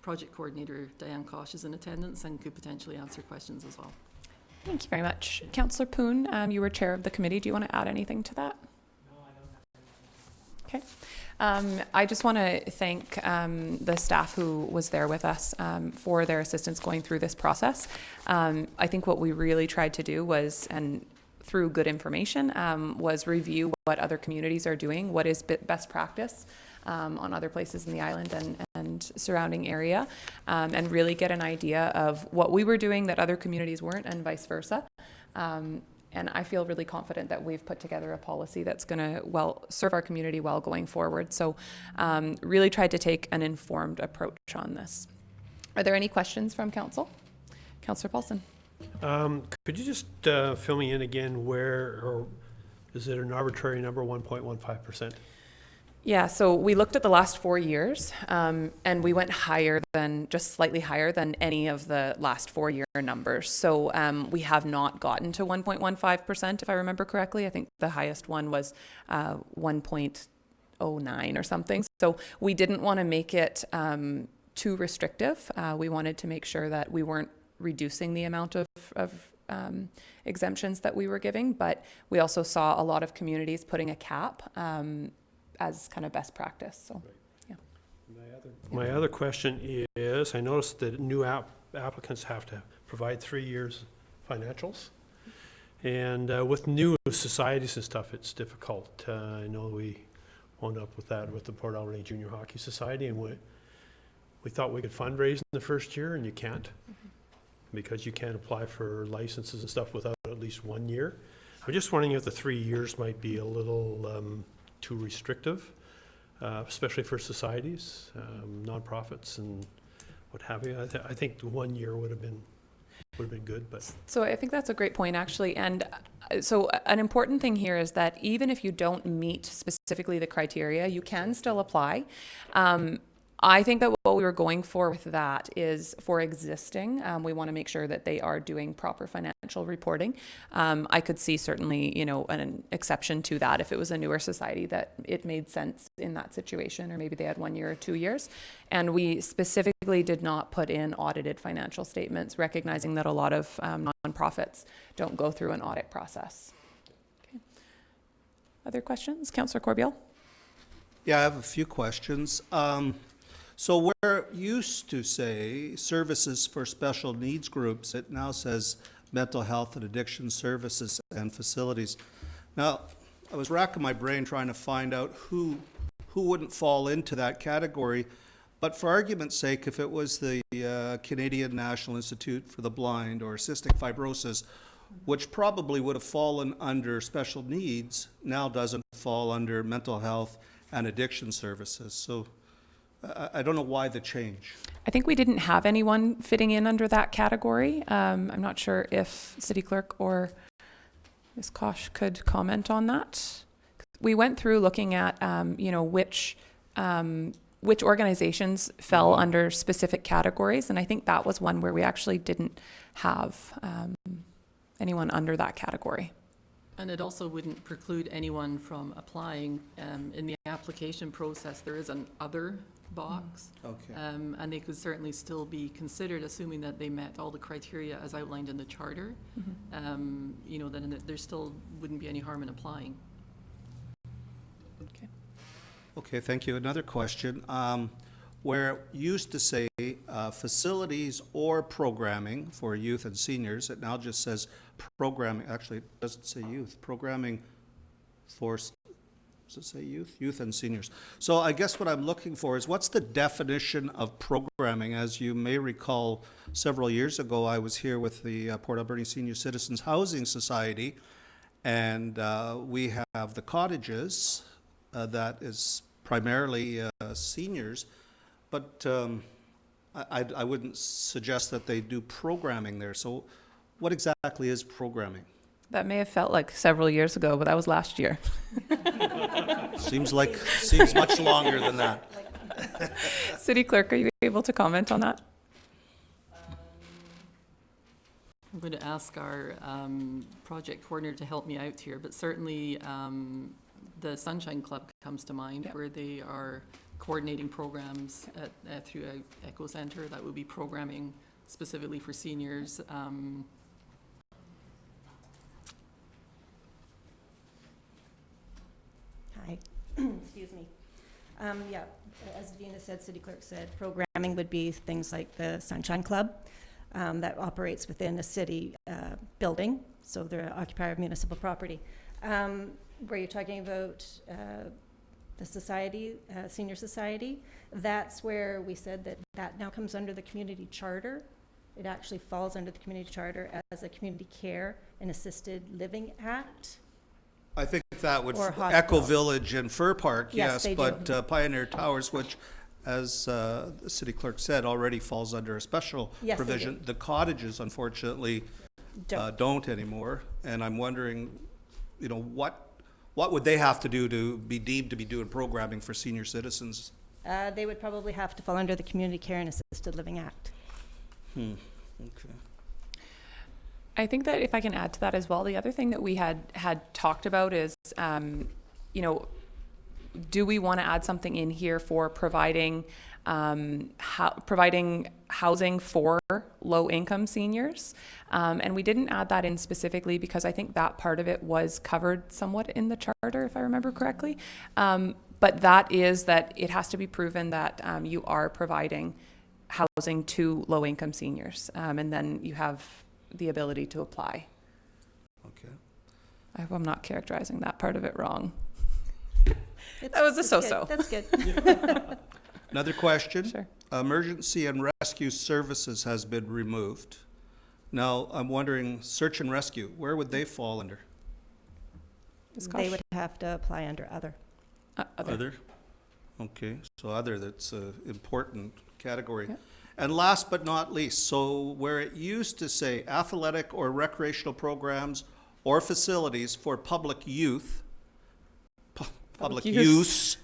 project coordinator, Diane Kosh, is in attendance and could potentially answer questions as well. Thank you very much. Councillor Poon, you were chair of the committee. Do you want to add anything to that? No, I don't have anything. Okay. I just want to thank the staff who was there with us for their assistance going through this process. I think what we really tried to do was, and through good information, was review what other communities are doing, what is best practice on other places in the island and surrounding area, and really get an idea of what we were doing that other communities weren't, and vice versa. And I feel really confident that we've put together a policy that's going to serve our community well going forward. So really tried to take an informed approach on this. Are there any questions from council? Councillor Paulson. Could you just fill me in again where, or is it an arbitrary number, 1.15%? Yeah, so we looked at the last 4 years, and we went just slightly higher than any of the last 4-year numbers. So we have not gotten to 1.15%, if I remember correctly. I think the highest one was 1.09 or something. So we didn't want to make it too restrictive. We wanted to make sure that we weren't reducing the amount of exemptions that we were giving, but we also saw a lot of communities putting a cap as kind of best practice. So, yeah. My other question is, I noticed that new applicants have to provide 3 years financials. And with new societies and stuff, it's difficult. I know we wound up with that with the Port Alberni Junior Hockey Society, and we thought we could fundraise in the first year, and you can't, because you can't apply for licenses and stuff without at least 1 year. I'm just wondering if the 3 years might be a little too restrictive, especially for societies, nonprofits, and what have you. I think the 1 year would have been good, but. So I think that's a great point, actually. And so an important thing here is that even if you don't meet specifically the criteria, you can still apply. I think that what we were going for with that is for existing, we want to make sure that they are doing proper financial reporting. I could see certainly, an exception to that if it was a newer society that it made sense in that situation, or maybe they had 1 year or 2 years. And we specifically did not put in audited financial statements, recognizing that a lot of nonprofits don't go through an audit process. Okay. Other questions? Councillor Corbeil? Yeah, I have a few questions. So where it used to say services for special needs groups, it now says mental health and addiction services and facilities. Now, I was racking my brain trying to find out who wouldn't fall into that category. But for argument's sake, if it was the Canadian National Institute for the Blind or cystic fibrosis, which probably would have fallen under special needs, now doesn't fall under mental health and addiction services. So I don't know why the change. I think we didn't have anyone fitting in under that category. I'm not sure if City Clerk or Ms. Kosh could comment on that. We went through looking at, which organizations fell under specific categories, and I think that was one where we actually didn't have anyone under that category. And it also wouldn't preclude anyone from applying. In the application process, there is an other box. Okay. And they could certainly still be considered, assuming that they met all the criteria as outlined in the charter. Then there still wouldn't be any harm in applying. Okay, thank you. Another question. Where it used to say facilities or programming for youth and seniors, it now just says programming. Actually, it doesn't say youth. Programming for, does it say youth? Youth and seniors. So I guess what I'm looking for is what's the definition of programming? As you may recall, several years ago, I was here with the Port Alberni Senior Citizens Housing Society, and we have the cottages that is primarily seniors, but I wouldn't suggest that they do programming there. So what exactly is programming? That may have felt like several years ago, but that was last year. Seems much longer than that. City Clerk, are you able to comment on that? I'm going to ask our project coordinator to help me out here, but certainly the Sunshine Club comes to mind, where they are coordinating programs through Echo Centre. That would be programming specifically for seniors. Hi, excuse me. As Dina said, City Clerk said, programming would be things like the Sunshine Club that operates within a city building, so they're occupier of municipal property. Where you're talking about the society, senior society, that's where we said that now comes under the community charter. It actually falls under the community charter as a Community Care and Assisted Living Act. I think that would Echo Village and Fur Park, yes, but Pioneer Towers, which, as the City Clerk said, already falls under a special provision. The cottages, unfortunately, don't anymore, and I'm wondering, what would they have to do to be deemed to be doing programming for senior citizens? They would probably have to fall under the Community Care and Assisted Living Act. Okay. I think that if I can add to that as well, the other thing that we had talked about is, do we want to add something in here for providing housing for low-income seniors? And we didn't add that in specifically because I think that part of it was covered somewhat in the charter, if I remember correctly. But that is that it has to be proven that you are providing housing to low-income seniors, and then you have the ability to apply. Okay. I hope I'm not characterizing that part of it wrong. It's- That was a it's so-so. good. That's good. Another question? Sure. Emergency and rescue services has been removed. Now, I'm wondering, search and rescue, where would they fall under? They would have to apply under other. Other? Okay, so other, that's an important category. Yeah. And last but not least, so where it used to say athletic or recreational programs or facilities for public youth, public use,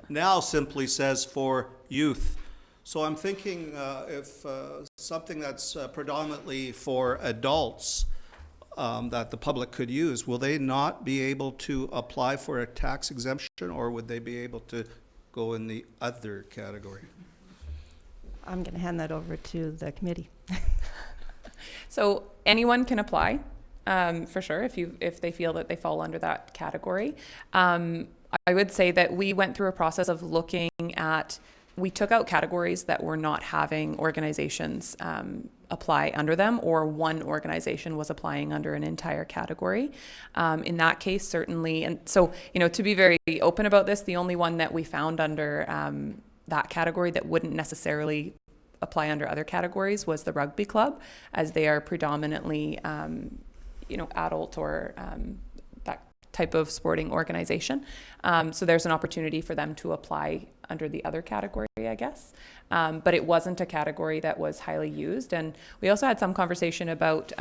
now simply says for youth. So I'm thinking if something that's predominantly for adults that the public could use, will they not be able to apply for a tax exemption, or would they be able to go in the other category? I'm going to hand that over to the committee. So anyone can apply, for sure, if they feel that they fall under that category. I would say that we went through a process of looking at, we took out categories that were not having organizations apply under them, or one organization was applying under an entire category. In that case, certainly, and so, to be very open about this, the only one that we found under that category that wouldn't necessarily apply under other categories was the rugby club, as they are predominantly, adult or that type of sporting organization. So there's an opportunity for them to apply under the other category, I guess. But it wasn't a category that was highly used. And we also had some conversation about,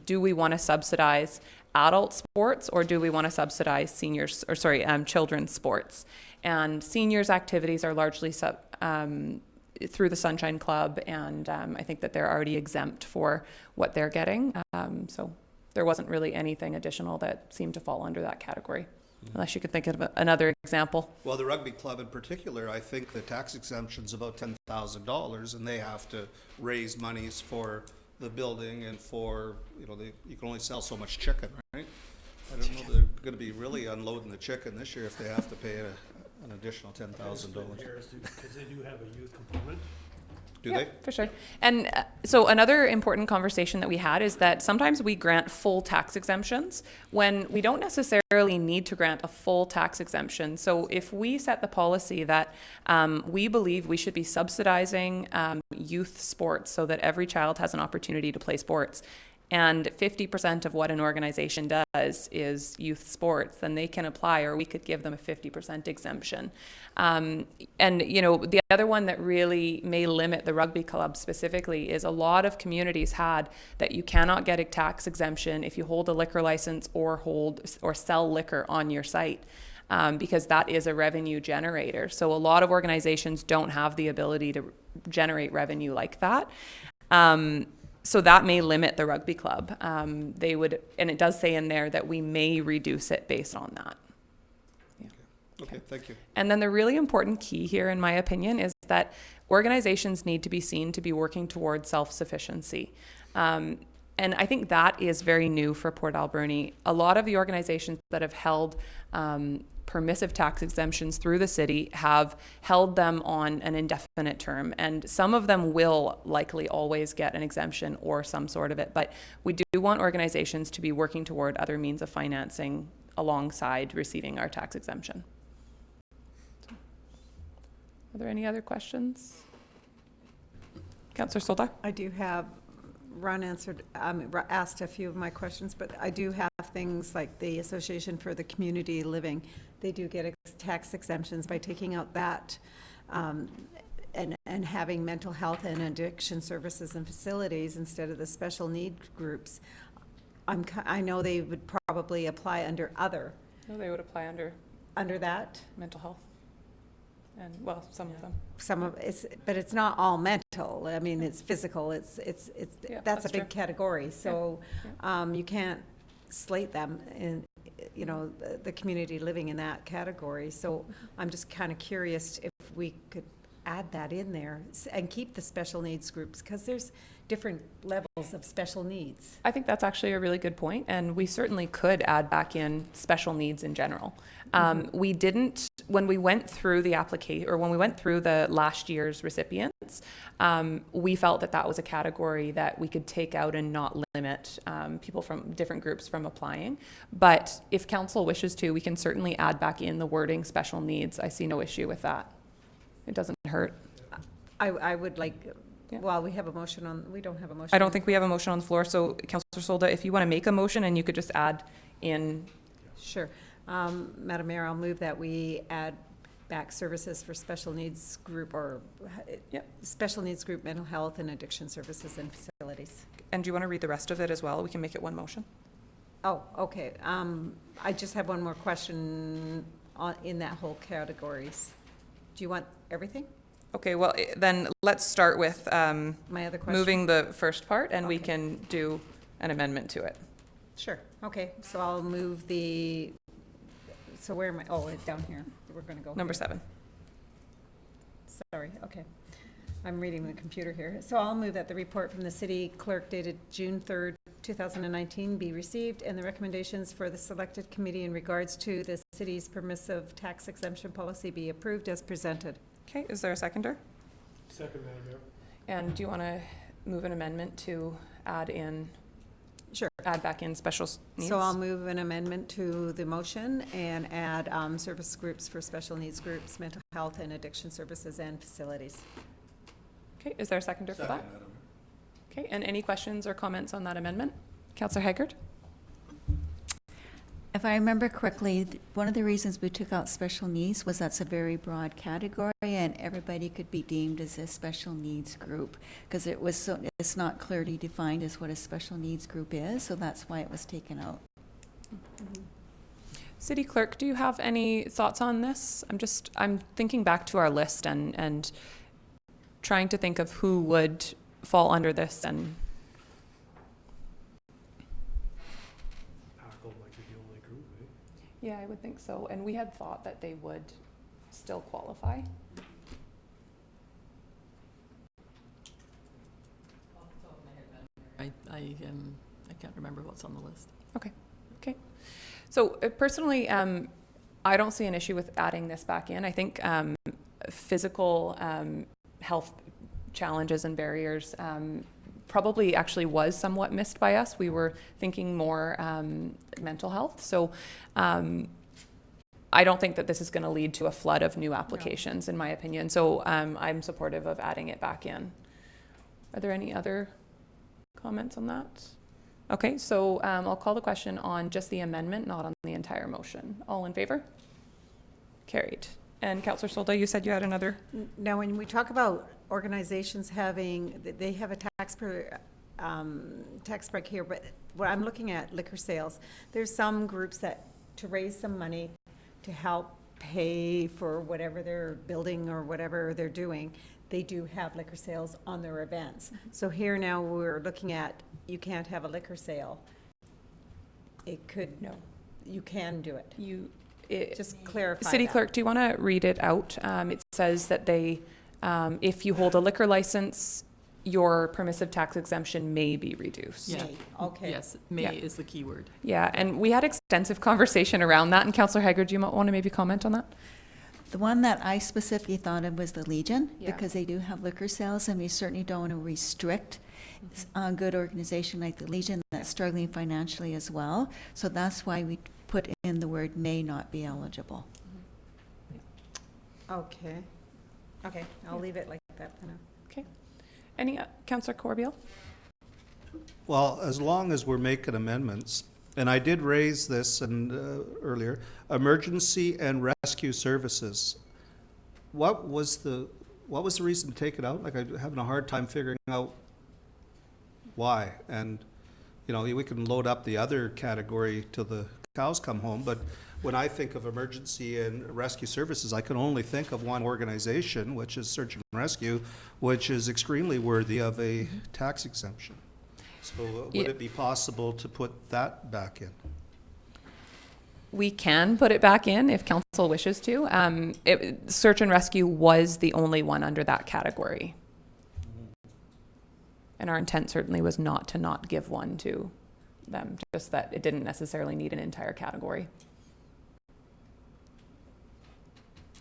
do we want to subsidize adult sports, or do we want to subsidize children's sports? And seniors' activities are largely through the Sunshine Club, and I think that they're already exempt for what they're getting. So there wasn't really anything additional that seemed to fall under that category, unless you could think of another example. Well, the rugby club in particular, I think the tax exemption's about $10,000, and they have to raise monies for the building and for, you can only sell so much chicken, right? I don't know, they're going to be really unloading the chicken this year if they have to pay an additional $10,000. Because they do have a youth component. Do yeah, they? For sure. And so another important conversation that we had is that sometimes we grant full tax exemptions when we don't necessarily need to grant a full tax exemption. So if we set the policy that we believe we should be subsidizing youth sports so that every child has an opportunity to play sports, and 50% of what an organization does is youth sports, then they can apply, or we could give them a 50% exemption. And, the other one that really may limit the rugby club specifically is a lot of communities had that you cannot get a tax exemption if you hold a liquor license or sell liquor on your site. Because that is a revenue generator. So a lot of organizations don't have the ability to generate revenue like that. So that may limit the rugby club. They would, and it does say in there that we may reduce it based on that. Yeah. Okay, thank you. And then the really important key here, in my opinion, is that organizations need to be seen to be working towards self-sufficiency. And I think that is very new for Port Alberni. A lot of the organizations that have held permissive tax exemptions through the city have held them on an indefinite term, and some of them will likely always get an exemption or some sort of it, but we do want organizations to be working toward other means of financing alongside receiving our tax exemption. Are there any other questions? Councillor Solda? I do have, Ron asked a few of my questions, but I do have things like the Association for the Community Living. They do get tax exemptions by taking out that and having mental health and addiction services and facilities instead of the special need groups. I know they would probably apply under other. No, they would apply under that mental health. And some of them. Some of it's, but it's not all mental. I mean, it's physical. It's yeah, that's a big true. category. So Yeah. you can't slate them in, the community living in that category. So I'm just kind of curious if we could add that in there and keep the special needs groups, because there's different levels of special needs. I think that's actually a really good point, and we certainly could add back in special needs in general. We didn't, when we went through the application, or when we went through the last year's recipients, we felt that that was a category that we could take out and not limit people from different groups from applying. But if council wishes to, we can certainly add back in the wording special needs. I see no issue with that. It doesn't hurt. I would like, well, we have a motion on, we don't have a motion. I don't think we have a motion on the floor, so Councillor Solda, if you want to make a motion and you could just add in. Sure. Madam Mayor, I'll move that we add back services for special needs group, or special needs group, mental health and addiction services and facilities. And do you want to read the rest of it as well? We can make it one motion. Oh, okay. I just have one more question in that whole categories. Do you want everything? Okay, well, then let's start with my other question, moving the first part, and we can do an amendment to it. Sure. Okay, so I'll move the, so where am I? Oh, it's down here. We're going to go Number here. 7. Sorry, okay. I'm reading the computer here. So I'll move that the report from the city clerk dated June 3rd, 2019 be received, and the recommendations for the selected committee in regards to the city's permissive tax exemption policy be approved as presented. Okay, is there a seconder? Second, Madam Mayor. And do you want to move an amendment to add in? Sure. Add back in special needs? So I'll move an amendment to the motion and add service groups for special needs groups, mental health and addiction services and facilities. Okay, is there a seconder for that? Okay, and any questions or comments on that amendment? Councillor Haggard? If I remember correctly, one of the reasons we took out special needs was that's a very broad category and everybody could be deemed as a special needs group, because it was so, it's not clearly defined as what a special needs group is, so that's why it was taken out. City Clerk, do you have any thoughts on this? I'm thinking back to our list and trying to think of who would fall under this. And yeah, I would think so. And we had thought that they would still qualify. I can't remember what's on the list. Okay. Okay. So personally, I don't see an issue with adding this back in. I think physical health challenges and barriers probably actually was somewhat missed by us. We were thinking more mental health. So I don't think that this is going to lead to a flood of new applications, in my opinion. So I'm supportive of adding it back in. Are there any other comments on that? Okay, so I'll call the question on just the amendment, not on the entire motion. All in favor? Carried. And Councillor Solda, you said you had another? Now, when we talk about organizations having, they have a tax break here, but what I'm looking at liquor sales, there's some groups that, to raise some money to help pay for whatever they're building or whatever they're doing, they do have liquor sales on their events. So here now we're looking at, you can't have a liquor sale. It could, no, you can do it. Just clarify City that. Clerk, do you want to read it out? It says that they, if you hold a liquor license, your permissive tax exemption may be reduced. Yeah. Okay. Yes, may is the key word. Yeah, and we had extensive conversation around that. And Councillor Haggard, do you want to maybe comment on that? The one that I specifically thought of was the Legion, because they do have liquor sales, and we certainly don't want to restrict a good organization like the Legion that's struggling financially as well. So that's why we put in the word may not be eligible. Okay. Okay, I'll leave it like that for now. Okay. Any, Councillor Corbeil? Well, as long as we're making amendments, and I did raise this earlier, emergency and rescue services. What was the reason to take it out? Like, I'm having a hard time figuring out why. And, you know, we can load up the other category till the cows come home, but when I think of emergency and rescue services, I can only think of one organization, which is Search and Rescue, which is extremely worthy of a tax exemption. So would it be possible to put that back in? We can put it back in if council council wishes to. Search and rescue was the only one under that category. And our intent certainly was not to not give one to them, just that it didn't necessarily need an entire category.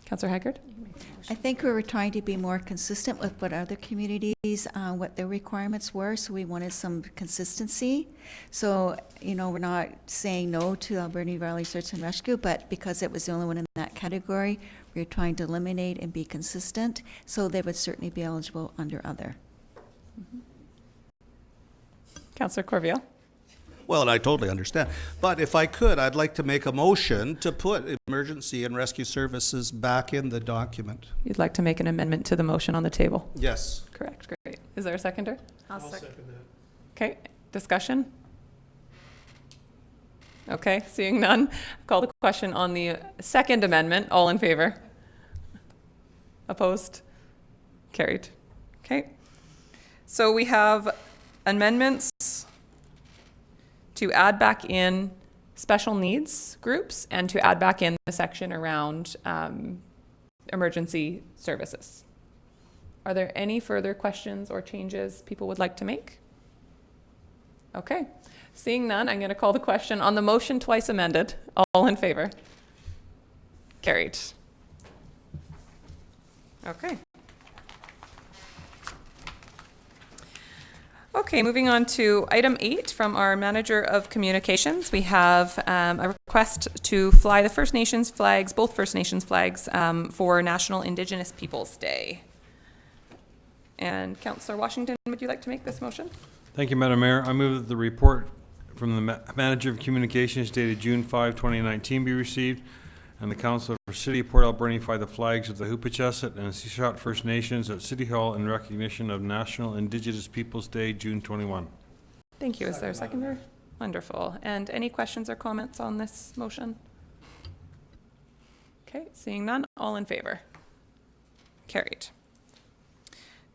Councillor Haggard? I think we were trying to be more consistent with what other communities, what their requirements were, so we wanted some consistency. So, we're not saying no to Alberni Valley Search and Rescue, but because it was the only one in that category, we were trying to eliminate and be consistent, so they would certainly be eligible under other. Councillor Corviel? Well, and I totally understand. But if I could, I'd like to make a motion to put emergency and rescue services back in the document. You'd like to make an amendment to the motion on the table? Yes. Correct, great. Is there a seconder? I'll second that. Okay, discussion? Okay, seeing none, call the question on the second amendment. All in favor? Opposed? Carried. Okay. So we have amendments to add back in special needs groups and to add back in the section around emergency services. Are there any further questions or changes people would like to make? Okay, seeing none, I'm going to call the question on the motion twice amended. All in favor? Carried. Okay. Okay, moving on to item 8 from our Manager of Communications. We have a request to fly the First Nations flags, both First Nations flags, for National Indigenous Peoples Day. And Councillor Washington, would you like to make this motion? Thank you, Madam Mayor. I move that the report from the Manager of Communications dated June 5, 2019 be received, and the Council for City of Port Alberni fly the flags of the Hoopichesset and Sishat First Nations at City Hall in recognition of National Indigenous Peoples Day, June 21. Thank you. Is there a seconder? Wonderful. And any questions or comments on this motion? Okay, seeing none, all in favor? Carried.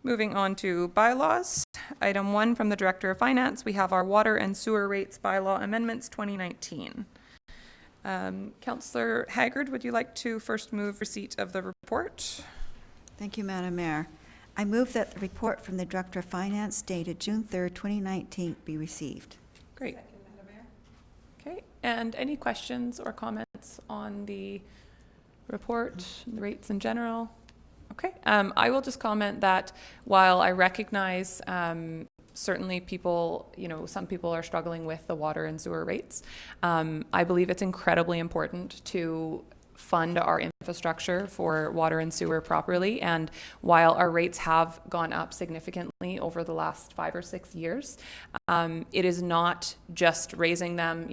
Moving on to bylaws. Item 1 from the Director of Finance, we have our water and sewer rates bylaw amendments 2019. Councillor Haggard, would you like to first move receipt of the report? Thank you, Madam Mayor. I move that the report from the Director of Finance dated June 3rd, 2019 be received. Great. Okay, and any questions or comments on the report, the rates in general? Okay, I will just comment that while I recognize certainly people, some people are struggling with the water and sewer rates, I believe it's incredibly important to fund our infrastructure for water and sewer properly. And while our rates have gone up significantly over the last 5 or 6 years, it is not just raising them,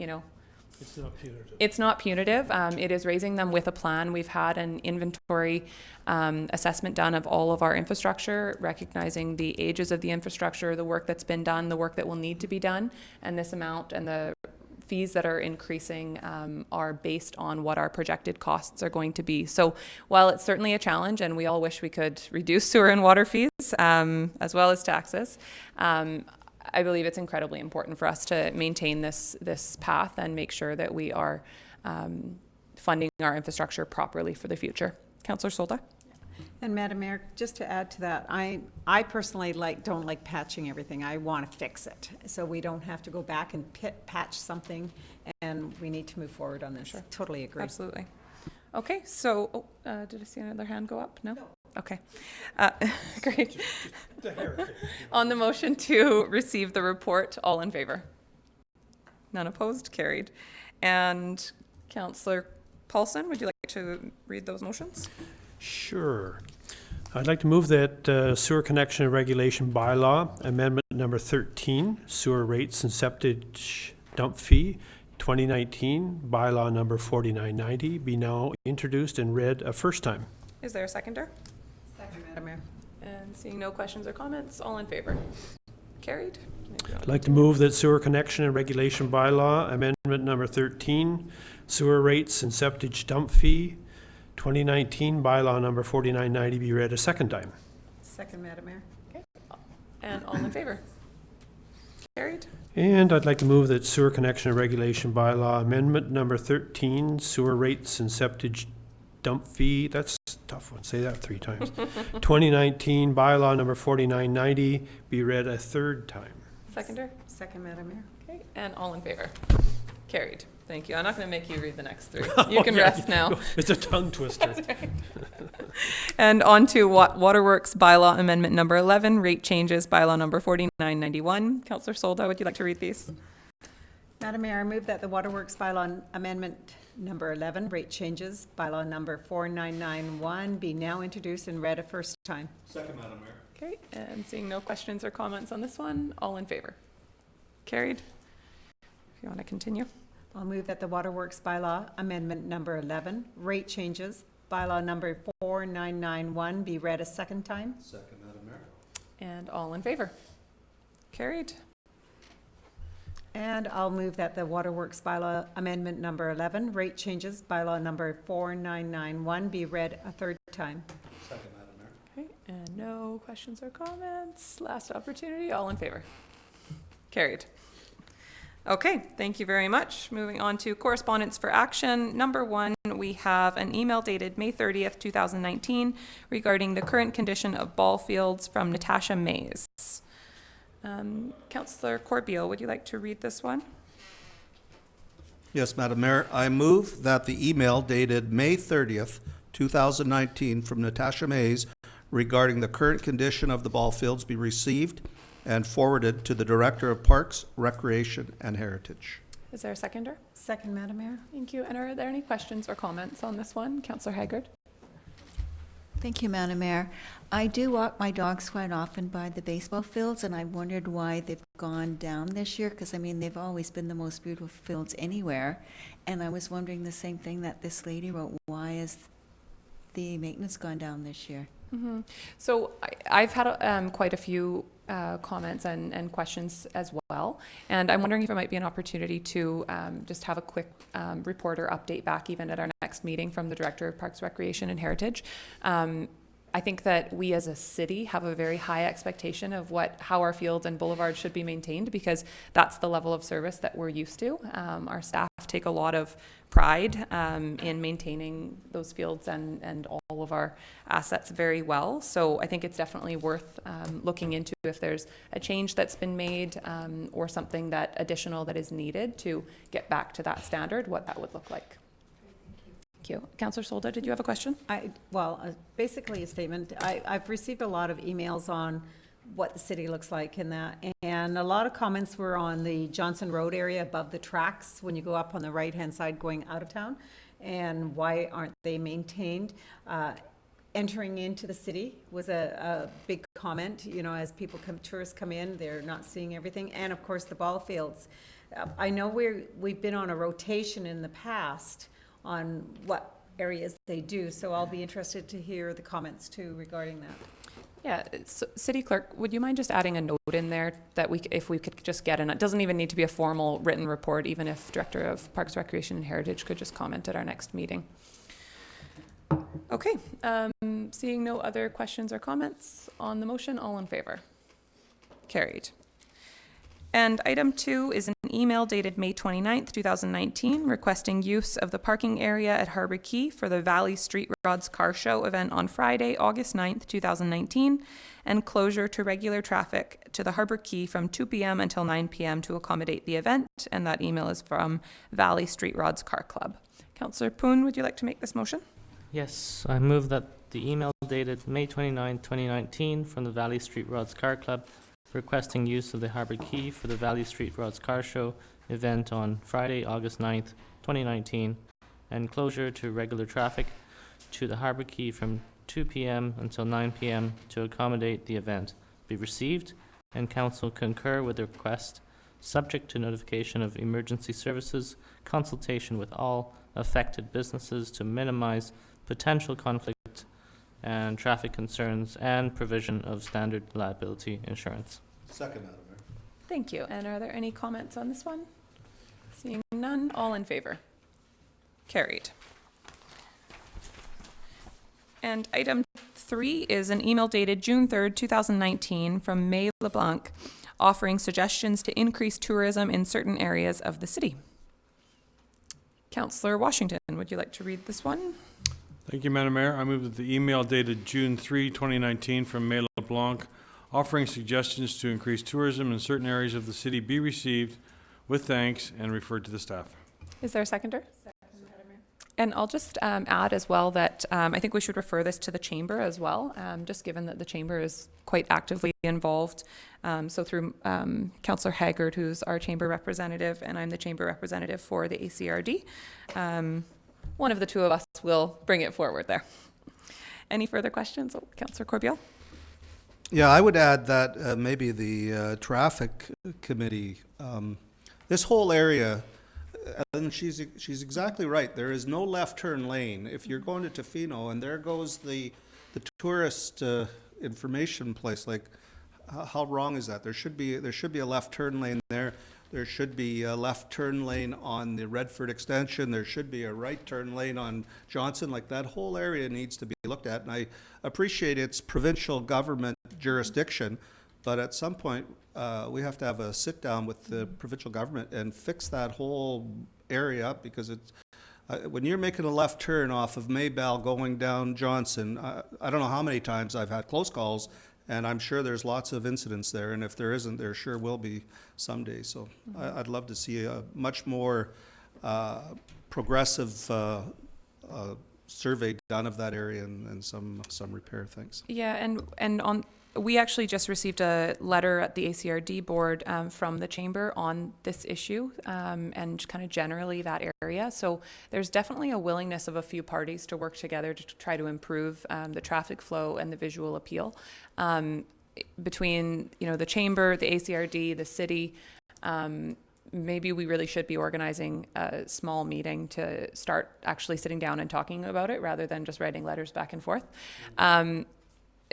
It's not punitive. It's not punitive. It is raising them with a plan. We've had an inventory assessment done of all of our infrastructure, recognizing the ages of the infrastructure, the work that's been done, the work that will need to be done, and this amount and the fees that are increasing are based on what our projected costs are going to be. So while it's certainly a challenge and we all wish we could reduce sewer and water fees as well as taxes, I believe it's incredibly important for us to maintain this path and make sure that we are funding our infrastructure properly for the future. Councillor Solda? And Madam Mayor, just to add to that, I personally don't like patching everything. I want to fix it, so we don't have to go back and patch something, and we need to move forward on this. Sure. Totally agree. Absolutely. Okay, so did I see another hand go up? No? Okay. Great. On the motion to receive the report, all in favor? None opposed? Carried. And Councillor Paulson, would you like to read those motions? Sure. I'd like to move that sewer connection and regulation bylaw amendment number 13, sewer rates and septage dump fee 2019, bylaw number 4990, be now introduced and read a first time. Is there a seconder? Second, Madam Mayor. And seeing no questions or comments, all in favor? Carried. I'd like to move that sewer connection and regulation bylaw amendment number 13, sewer rates and septage dump fee 2019, bylaw number 4990 be read a second time. Second, Madam Mayor. Okay. And all in favor? Carried. And I'd like to move that sewer connection and regulation bylaw amendment number 13, sewer rates and septage dump fee 2019, bylaw number 4990 be read a second time. Okay. And I'd like to move that sewer connection and regulation bylaw amendment number 13, sewer rates and septage dump fee 2019, bylaw number 4990 be read a second time. And all in favor? Carried. dump fee, that's a tough one, say that 3 times. 2019 bylaw number 4990 be read a third time. Seconder? Second, Madam Mayor. Okay, and all in favor? Carried. Thank you. I'm not going to make you read the next 3. Oh, You can yeah, rest now. It's a tongue twister. That's right. And on to Waterworks bylaw amendment number 11, rate changes, bylaw number 4991. Councillor Solda, would you like to read these? Madam Mayor, I move that the Waterworks bylaw amendment number 11, rate changes, bylaw number 4991, be now introduced and read a first time. Second, Madam Mayor. Okay, and seeing no questions or comments on this one, all in favor? Carried. If you want to continue. I'll move that the Waterworks bylaw amendment number 11, rate changes, bylaw number 4991, be read a second time. Second, Madam Mayor. And all in favor? Carried. And I'll move that the Waterworks bylaw amendment number 11, rate changes, bylaw number 4991, be read a third time. Second, Madam Mayor. Okay, and no questions or comments. Last opportunity, all in favor? Carried. Okay, thank you very much. Moving on to correspondence for action. Number 1, we have an email dated May 30th, 2019 regarding the current condition of ball fields from Natasha Mays. Councillor Corbeil, would you like to read this one? Yes, Madam Mayor. I move that the email dated May 30th, 2019 from Natasha Mays regarding the current condition of the ball fields be received and forwarded to the Director of Parks, Recreation and Heritage. Is there a seconder? Second, Madam Mayor. Thank you. And are there any questions or comments on this one? Councillor Haggard? Thank you, Madam Mayor. I do walk my dogs quite often by the baseball fields, and I wondered why they've gone down this year, because, I mean, they've always been the most beautiful fields anywhere. And I was wondering the same thing that this lady wrote, why is the maintenance gone down this year? Mm-hmm. So I've had quite a few comments and questions as well, and I'm wondering if it might be an opportunity to just have a quick report or update back even at our next meeting from the Director of Parks, Recreation and Heritage. I think that we as a city have a very high expectation of how our fields and boulevards should be maintained, because that's the level of service that we're used to. Our staff take a lot of pride in maintaining those fields and all of our assets very well. So I think it's definitely worth looking into if there's a change that's been made or something that additional that is needed to get back to that standard, what that would look like. Thank you. Councillor Solda, did you have a question? Basically a statement. I've received a lot of emails on what the city looks like in that, and a lot of comments were on the Johnson Road area above the tracks when you go up on the right-hand side going out of town, and why aren't they maintained? Entering into the city was a big comment, you know, as tourists come in, they're not seeing everything, and of course the ball fields. I know we've been on a rotation in the past on what areas they do, so I'll be interested to hear the comments too regarding that. Yeah, so City Clerk, would you mind just adding a note in there that if we could just get it doesn't even need to be a formal written report, even if Director of Parks, Recreation and Heritage could just comment at our next meeting. Okay, seeing no other questions or comments on the motion, all in favor? Carried. And item 2 is an email dated May 29th, 2019, requesting use of the parking area at Harbor Quay for the Valley Street Rods Car Show event on Friday, August 9th, 2019, and closure to regular traffic to the Harbor Quay from 2 p.m. until 9 p.m. to accommodate the event. And that email is from Valley Street Rods Car Club. Councillor Poon, would you like to make this motion? Yes, I move that the email dated May 29, 2019 from the Valley Street Rods Car Club requesting use of the Harbor Quay for the Valley Street Rods Car Show event on Friday, August 9th, 2019, and closure to regular traffic to the Harbor Quay from 2 p.m. until 9 p.m. to accommodate the event be received, and Council concur with the request, subject to notification of emergency services, consultation with all affected businesses to minimize potential conflict and traffic concerns, and provision of standard liability insurance. Second, Madam Mayor. Thank you. And are there any comments on this one? Seeing none, all in favor? Carried. And item 3 is an email dated June 3rd, 2019 from May LeBlanc offering suggestions to increase tourism in certain areas of the city. Councillor Washington, would you like to read this one? Thank you, Madam Mayor. I move that the email dated June 3, 2019 from May LeBlanc offering suggestions to increase tourism in certain areas of the city be received with thanks and referred to the staff. Is there a seconder? And I'll just add as well that I think we should refer this to the chamber as well, just given that the chamber is quite actively involved. So through Councillor Haggard, who's our chamber representative, and I'm the chamber representative for the ACRD. One of the two of us will bring it forward there. Any further questions? Oh, Councillor Corbeil? Yeah, I would add that maybe the traffic committee, this whole area, and she's exactly right. There is no left turn lane. If you're going to Tofino and there goes the tourist information place, like how wrong is that? There should be a left turn lane there. There should be a left turn lane on the Redford extension. There should be a right turn lane on Johnson. Like, that whole area needs to be looked at. And I appreciate its provincial government jurisdiction, but at some point we have to have a sit down with the provincial government and fix that whole area up, because it's when you're making a left turn off of Maybell going down Johnson, I don't know how many times I've had close calls, and I'm sure there's lots of incidents there, and if there isn't, there sure will be someday. So I'd love to see a much more progressive survey done of that area and some repair things. Yeah, and we actually just received a letter at the ACRD board from the chamber on this issue and kind of generally that area. So there's definitely a willingness of a few parties to work together to try to improve the traffic flow and the visual appeal between the chamber, the ACRD, the city. Maybe we really should be organizing a small meeting to start actually sitting down and talking about it rather than just writing letters back and forth.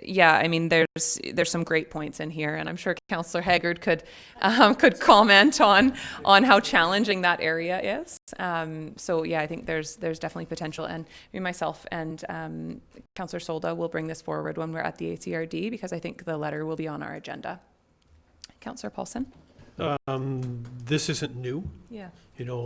Yeah, I mean, there's some great points in here, and I'm sure Councillor Haggard could comment on how challenging that area is. So yeah, I think there's definitely potential, and myself and Councillor Solda will bring this forward when we're at the ACRD, because I think the letter will be on our agenda. Councillor Paulson. This isn't new. Yeah.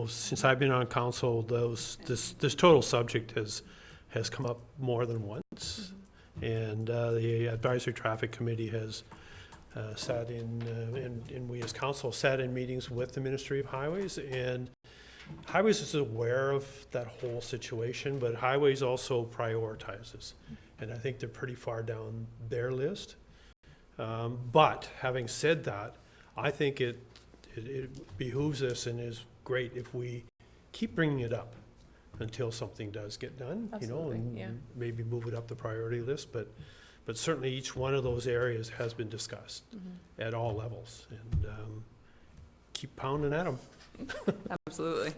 Since I've been on council, this total subject has come up more than once. Mm-hmm. And the Advisory Traffic Committee has sat in, and we as council sat in meetings with the Ministry of Highways, and Highways is aware of that whole situation, but Highways also prioritizes, and I think they're pretty far down their list. But having said that, I think it behooves us and is great if we keep bringing it up until something does get done. Absolutely, and yeah. maybe move it up the priority list, but certainly each one of those areas has been discussed at all levels, and keep pounding at them. Absolutely.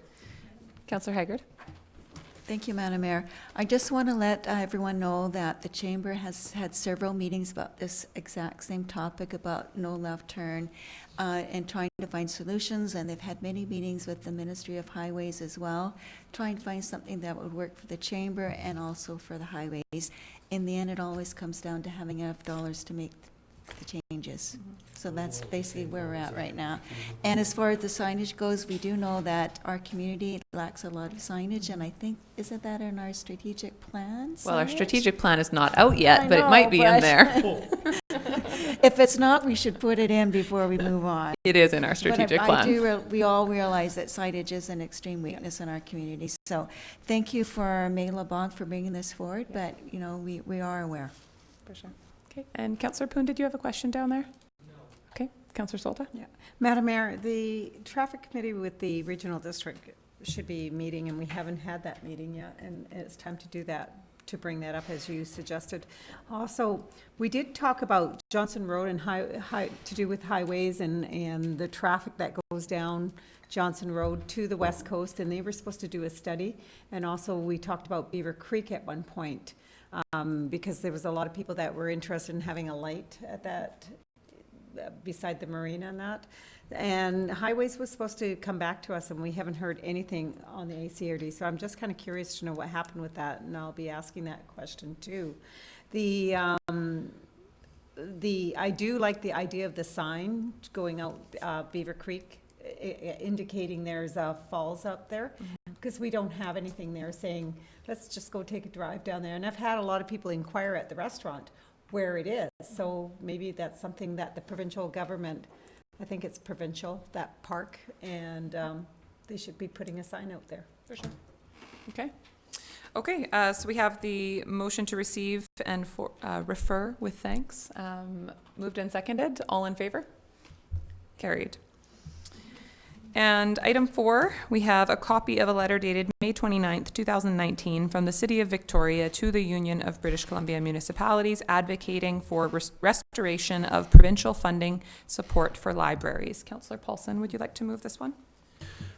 Councillor Haggard. Thank you, Madam Mayor. I just want to let everyone know that the Chamber has had several meetings about this exact same topic, about no left turn, and trying to find solutions, and they've had many meetings with the Ministry of Highways as well, trying to find something that would work for the Chamber and also for the highways. In the end, it always comes down to having enough dollars to make the changes. So that's basically where we're at right now. And as far as the signage goes, we do know that our community lacks a lot of signage, and I think, isn't that in our strategic plan? Well, our signage? strategic plan is not out yet, but it know, might be in there. If it's not, we should put it in before we move on. It is in our strategic plan. We all realize that signage is an extreme weakness in our community. So thank you for May LeBlanc for bringing this forward, but we are aware. For sure. Okay, and Councillor Poon, did you have a question down there? No. Okay, Councillor Solta? Yeah. Madam Mayor, the traffic committee with the regional district should be meeting, and we haven't had that meeting yet, and it's time to do that, to bring that up as you suggested. Also, we did talk about Johnson Road and to do with highways and the traffic that goes down Johnson Road to the west coast, and they were supposed to do a study. And also we talked about Beaver Creek at one point, because there was a lot of people that were interested in having a light at that, beside the marina and that. And Highways was supposed to come back to us, and we haven't heard anything on the ACRD. So I'm just kind of curious to know what happened with that, and I'll be asking that question too. I do like the idea of the sign going out Beaver Creek, indicating there's falls up there. because we don't have anything there saying, let's just go take a drive down there. And I've had a lot of people inquire at the restaurant where it is. So maybe that's something that the provincial government, I think it's provincial, that park, and they should be putting a sign out there. For sure. Okay. Okay, so we have the motion to receive and refer with thanks. Moved and seconded. All in favor? Carried. And item 4, we have a copy of a letter dated May 29th, 2019 from the City of Victoria to the Union of British Columbia Municipalities advocating for restoration of provincial funding support for libraries. Councillor Paulson, would you like to move this one?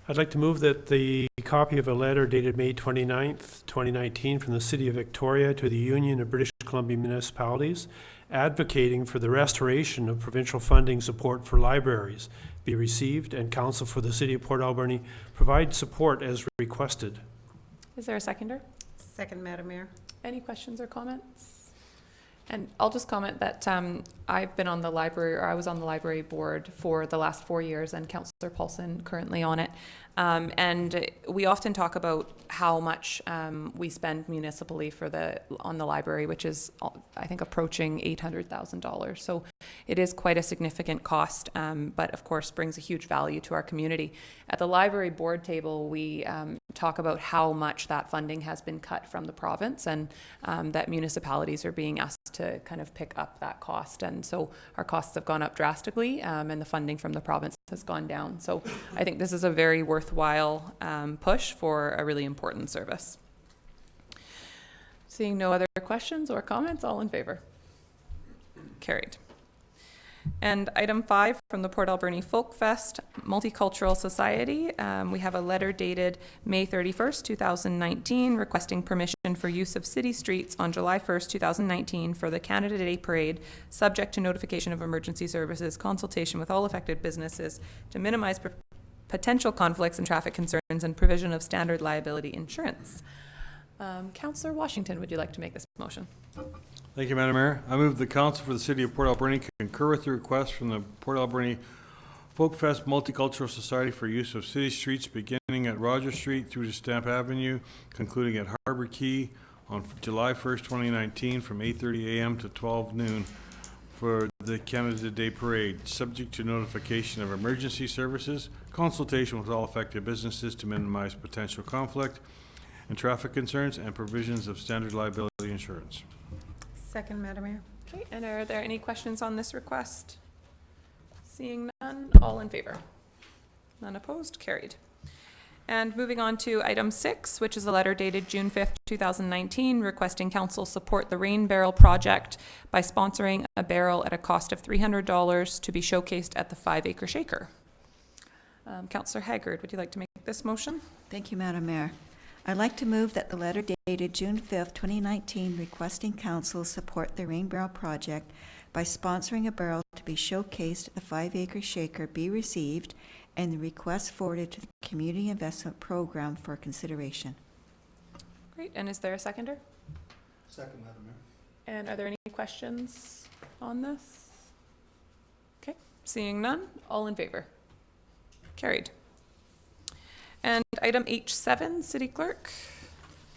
I'd like to move that the copy of a letter dated May 29th, 2019 from the City of Victoria to the Union of British Columbia Municipalities advocating for the restoration of provincial funding support for libraries be received, and Council for the City of Port Alberni provide support as requested. Is there a seconder? Second, Madam Mayor. Any questions or comments? And I'll just comment that I've been on the library, or I was on the library board for the last 4 years, and Councillor Paulson currently on it. And we often talk about how much we spend municipally on the library, which is, I think, approaching $800,000. So it is quite a significant cost, but of course brings a huge value to our community. At the library board table, we talk about how much that funding has been cut from the province, and that municipalities are being asked to kind of pick up that cost. And so our costs have gone up drastically, and the funding from the province has gone down. So I think this is a very worthwhile push for a really important service. Seeing no other questions or comments, all in favor? Carried. And item 5 from the Port Alberni Folk Fest Multicultural Society, we have a letter dated May 31st, 2019, requesting permission for use of city streets on July 1st, 2019 for the Canada Day Parade, subject to notification of emergency services, consultation with all affected businesses to minimize potential conflicts and traffic concerns, and provision of standard liability insurance. Councillor Washington, would you like to make this motion? Thank you, Madam Mayor. I move the Council for the City of Port Alberni concur with the request from the Port Alberni Folk Fest Multicultural Society for use of city streets beginning at Rogers Street through to Stamp Avenue, concluding at Harbour Quay on July 1st, 2019 from 8:30 a.m. to 12 noon for the Canada Day Parade, subject to notification of emergency services, consultation with all affected businesses to minimize potential conflict and traffic concerns, and provisions of standard liability insurance. Second, Madam Mayor. Okay, and are there any questions on this request? Seeing none, all in favor? None opposed? Carried. And moving on to item 6, which is a letter dated June 5th, 2019, requesting council support the Rain Barrel project by sponsoring a barrel at a cost of $300 to be showcased at the 5 Acre Shaker. Councillor Haggard, would you like to make this motion? Thank you, Madam Mayor. I'd like to move that the letter dated June 5th, 2019, requesting council support the Rain Barrel project by sponsoring a barrel to be showcased at the 5 Acre Shaker be received, and the request forwarded to the Community Investment Program for consideration. Great, and is there a seconder? Second, Madam Mayor. And are there any questions on this? Okay, seeing none, all in favor? Carried. And item H7, City Clerk.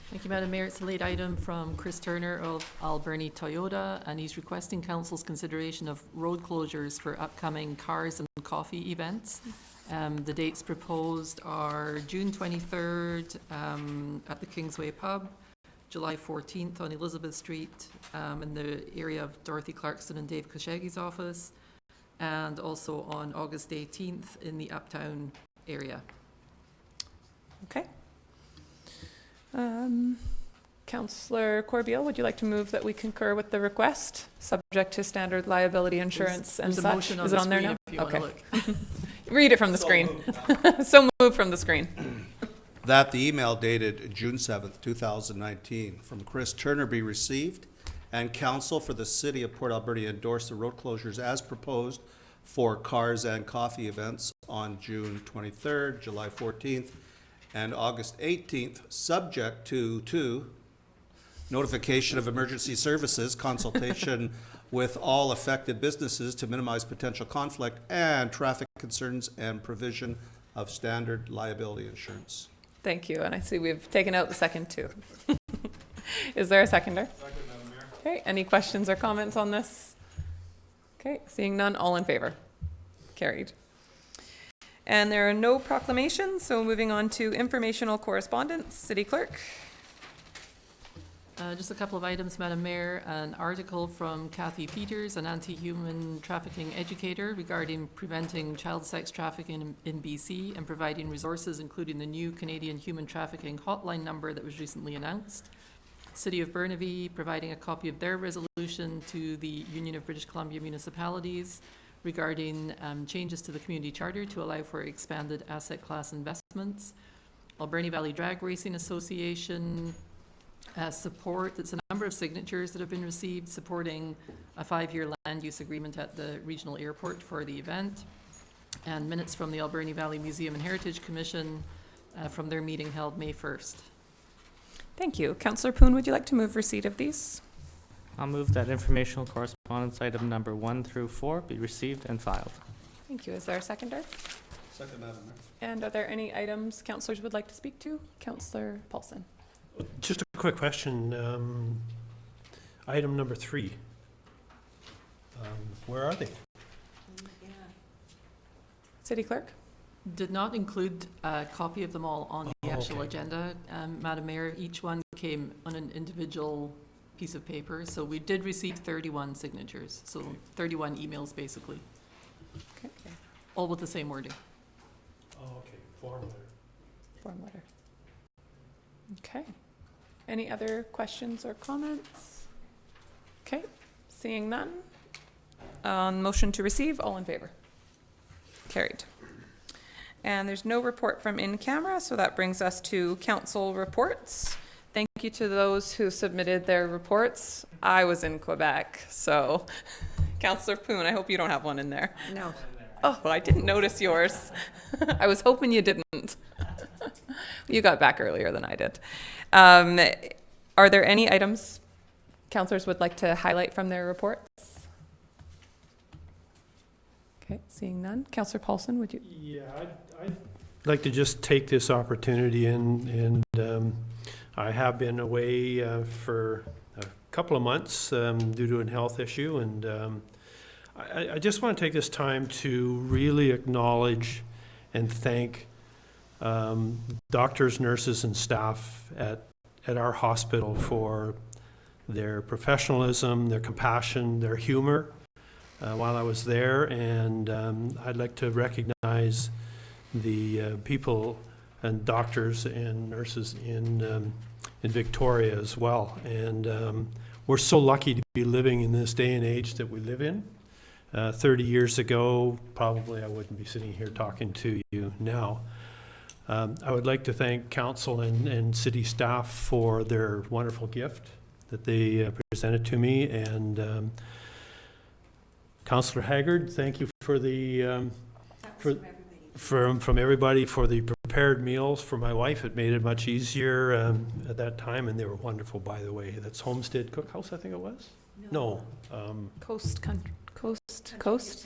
Thank you, Madam Mayor. It's a late item from Chris Turner of Alberni Toyota, and he's requesting council's consideration of road closures for upcoming cars and coffee events. The dates proposed are June 23rd at the Kingsway Pub, July 14th on Elizabeth Street in the area of Dorothy Clarkson and Dave Koshegi's office, and also on August 18th in the Uptown area. Okay. Councillor Corbeil, would you like to move that we concur with the request, subject to standard liability insurance and There's a such? motion on Is the it on there screen now? if you wanna look. Read it from the screen. So moved from the screen. That the email dated June 7th, 2019 from Chris Turner be received, and council for the City of Port Alberni endorse the road closures as proposed for cars and coffee events on June 23rd, July 14th, and August 18th, subject to notification of emergency services, consultation with all affected businesses to minimize potential conflict and traffic concerns, and provision of standard liability insurance. Thank you, and I see we've taken out the second too. Is there a seconder? Second, Madam Mayor. Okay, any questions or comments on this? Okay, seeing none, all in favor? Carried. And there are no proclamations, so moving on to informational correspondence. City Clerk. Just a couple of items, Madam Mayor. An article from Kathy Peters, an anti-human trafficking educator, regarding preventing child sex trafficking in BC and providing resources, including the new Canadian Human Trafficking Hotline number that was recently announced. City of Burnaby providing a copy of their resolution to the Union of British Columbia Municipalities regarding changes to the community charter to allow for expanded asset class investments. Alberni Valley Drag Racing Association support, it's a number of signatures that have been received supporting a 5-year land use agreement at the regional airport for the event, and minutes from the Alberni Valley Museum and Heritage Commission from their meeting held May 1st. Thank you. Councillor Poon, would you like to move receipt of these? I'll move that informational correspondence item number 1 through 4 be received and filed. Thank you. Is there a seconder? Second, Madam Mayor. And are there any items councillors would like to speak to? Councillor Paulson. Just a quick question. Item number 3. Where are they? City Clerk? Did not include a copy of them all on the actual okay. agenda, Madam Mayor. Each one came on an individual piece of paper, so we did receive 31 signatures, so 31 emails basically, Okay. all with the same wording. Oh, okay. Form letter. Form letter. Okay. Any other questions or comments? Okay. Seeing none. On motion to receive, all in favor? Carried. And there's no report from in camera, so that brings us to council reports. Thank you to those who submitted their reports. I was in Quebec, so Councillor Poon, I hope you don't have one in there. No. Oh, I didn't notice yours. I was hoping you didn't. You got back earlier than I did. Are there any items councillors would like to highlight from their reports? Okay, seeing none. Councillor Paulson, would you? Yeah, I'd like to just take this opportunity and I have been away for a couple of months due to a health issue, and I just want to take this time to really acknowledge and thank doctors, nurses, and staff at our hospital for their professionalism, their compassion, their humor while I was there, and I'd like to recognize the people and doctors and nurses in Victoria as well. And we're so lucky to be living in this day and age that we live in. 30 years ago, probably I wouldn't be sitting here talking to you now. I would like to thank council and city staff for their wonderful gift that they presented to me. And Councillor Haggard, thank you for the from everybody for the prepared meals for my wife. It made it much easier at that time, and they were wonderful, by the way. That's Homestead Cookhouse, I think it was. No, Coast.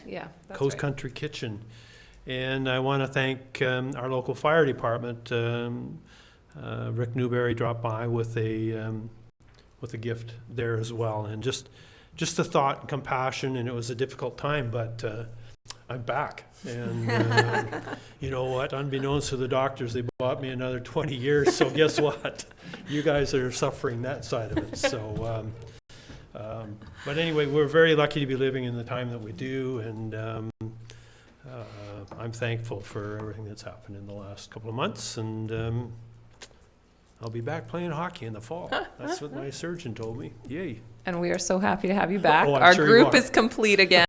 Yeah, that's Coast right. Country Kitchen. And I want to thank our local fire department. Rick Newberry dropped by with a gift there as well, and just the thought and compassion. And it was a difficult time, but I'm back. And you know what? Unbeknownst to the doctors, they bought me another 20 years. So guess what? You guys are suffering that side of it. So, but anyway, we're very lucky to be living in the time that we do, and I'm thankful for everything that's happened in the last couple of months, and I'll be back playing hockey in the fall. That's what my surgeon told me. Yay. And we are so happy to have you back. Oh, I'm Our sure you group are. is complete again.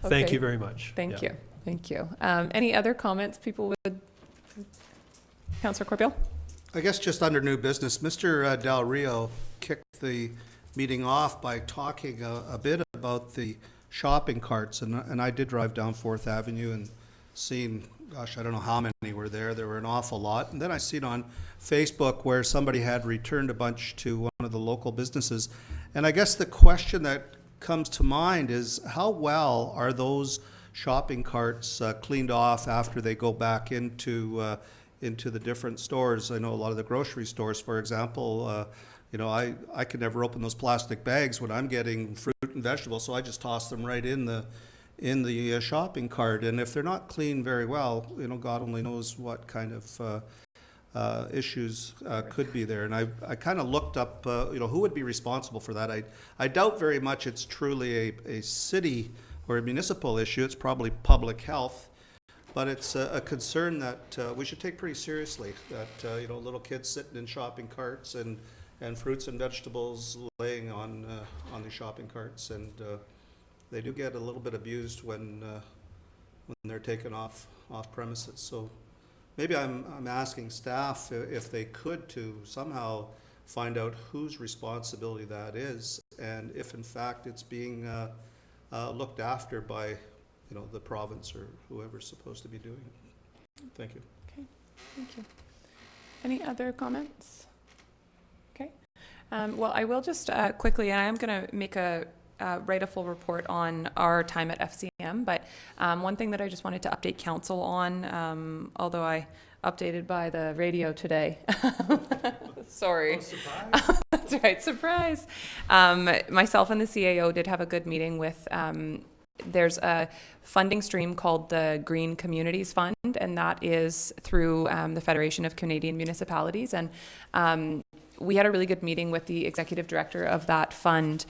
Thank Okay. you very much. Thank Yeah. you. Thank you. Any other comments people would? Councillor Corbeil? I guess just under new business, Mr. Del Rio kicked the meeting off by talking a bit about the shopping carts, and I did drive down 4th Avenue and seen, gosh, I don't know how many were there. There were an awful lot. And then I seen on Facebook where somebody had returned a bunch to one of the local businesses. And I guess the question that comes to mind is, how well are those shopping carts cleaned off after they go back into into the different stores. I know a lot of the grocery stores, for example, you know, I could never open those plastic bags when I'm getting fruit and vegetables, so I just toss them right in the shopping cart. And if they're not cleaned very well, you know, God only knows what kind of issues could be there. And I kind of looked up, you know, who would be responsible for that. I doubt very much it's truly a city or a municipal issue. It's probably public health. But it's a concern that we should take pretty seriously, that, you know, little kids sitting in shopping carts and fruits and vegetables laying on the shopping carts, and they do get a little bit abused when they're taken off premises. So maybe I'm asking staff if they could to somehow find out whose responsibility that is, and if in fact it's being looked after by, you know, the province or whoever's supposed to be doing it. Thank you. Okay, thank you. Any other comments? Okay. Well, I will just quickly, and I am going to make write a full report on our time at FCM, but one thing that I just wanted to update council on, although I updated by the radio today. Sorry. Oh, that's right, surprise. Myself and the CAO did have a good meeting with, there's a funding stream called the Green Communities Fund, and that is through the Federation of Canadian Municipalities. And we had a really good meeting with the executive director of that fund,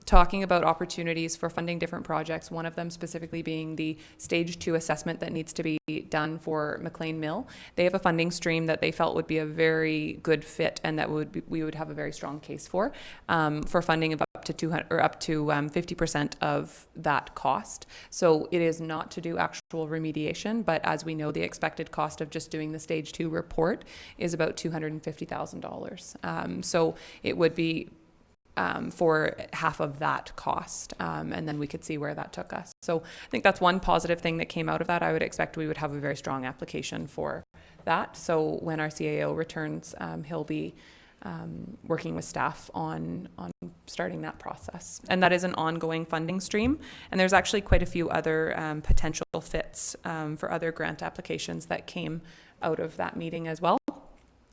talking about opportunities for funding different projects, one of them specifically being the stage 2 assessment that needs to be done for McLean Mill. They have a funding stream that they felt would be a very good fit, and that we would have a very strong case for funding of up to 50% of that cost. So it is not to do actual remediation, but as we know, the expected cost of just doing the stage 2 report is about $250,000. So it would be for half of that cost, and then we could see where that took us. So I think that's one positive thing that came out of that. I would expect we would have a very strong application for that. So when our CAO returns, he'll be working with staff on starting that process. And that is an ongoing funding stream. And there's actually quite a few other potential fits for other grant applications that came out of that meeting as well.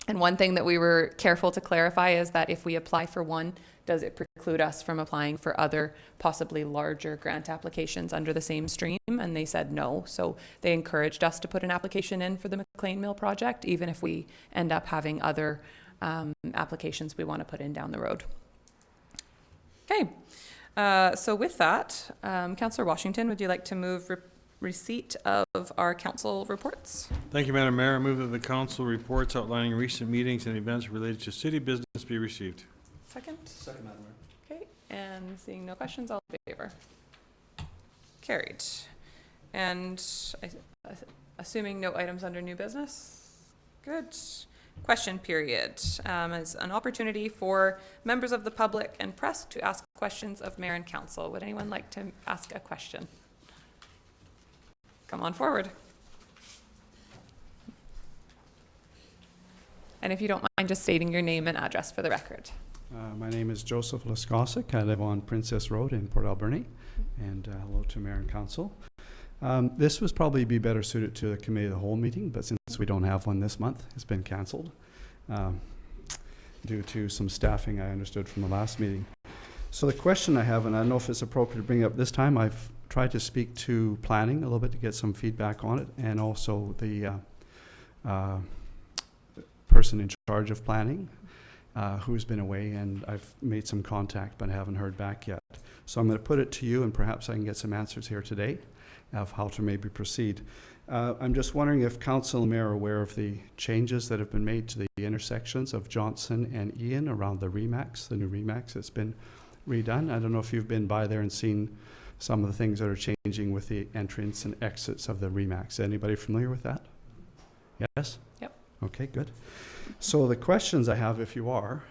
And one thing that we were careful to clarify is that if we apply for one, does it preclude us from applying for other possibly larger grant applications under the same stream? And they said no. So they encouraged us to put an application in for the McLean Mill project, even if we end up having other applications we want to put in down the road. Okay. So with that, Councillor Washington, would you like to move receipt of our council reports? Thank you, Madam Mayor. I move that the council reports outlining recent meetings and events related to city business be received. Second? Second, Madam Mayor. Okay, and seeing no questions, all in favor? Carried. And assuming no items under new business? Good. Question period is an opportunity for members of the public and press to ask questions of mayor and council. Would anyone like to ask a question? Come on forward. And if you don't mind just stating your name and address for the record. My name is Joseph Laskosic. I live on Princess Road in Port Alberni. And hello to Mayor and Council. This would probably be better suited to a committee of the whole meeting, but since we don't have one this month, it's been canceled due to some staffing I understood from the last meeting. So the question I have, and I don't know if it's appropriate to bring up this time, I've tried to speak to planning a little bit to get some feedback on it, and also the person in charge of planning who's been away, and I've made some contact but haven't heard back yet. So I'm going to put it to you, and perhaps I can get some answers here today of how to maybe proceed. I'm just wondering if council and mayor are aware of the changes that have been made to the intersections of Johnson and Ian around the Remax, the new Remax that's been redone. I don't know if you've been by there and seen some of the things that are changing with the entrance and exits of the Remax. Anybody familiar with that? Yes? Yep. Okay, good. So the questions I have, if you are,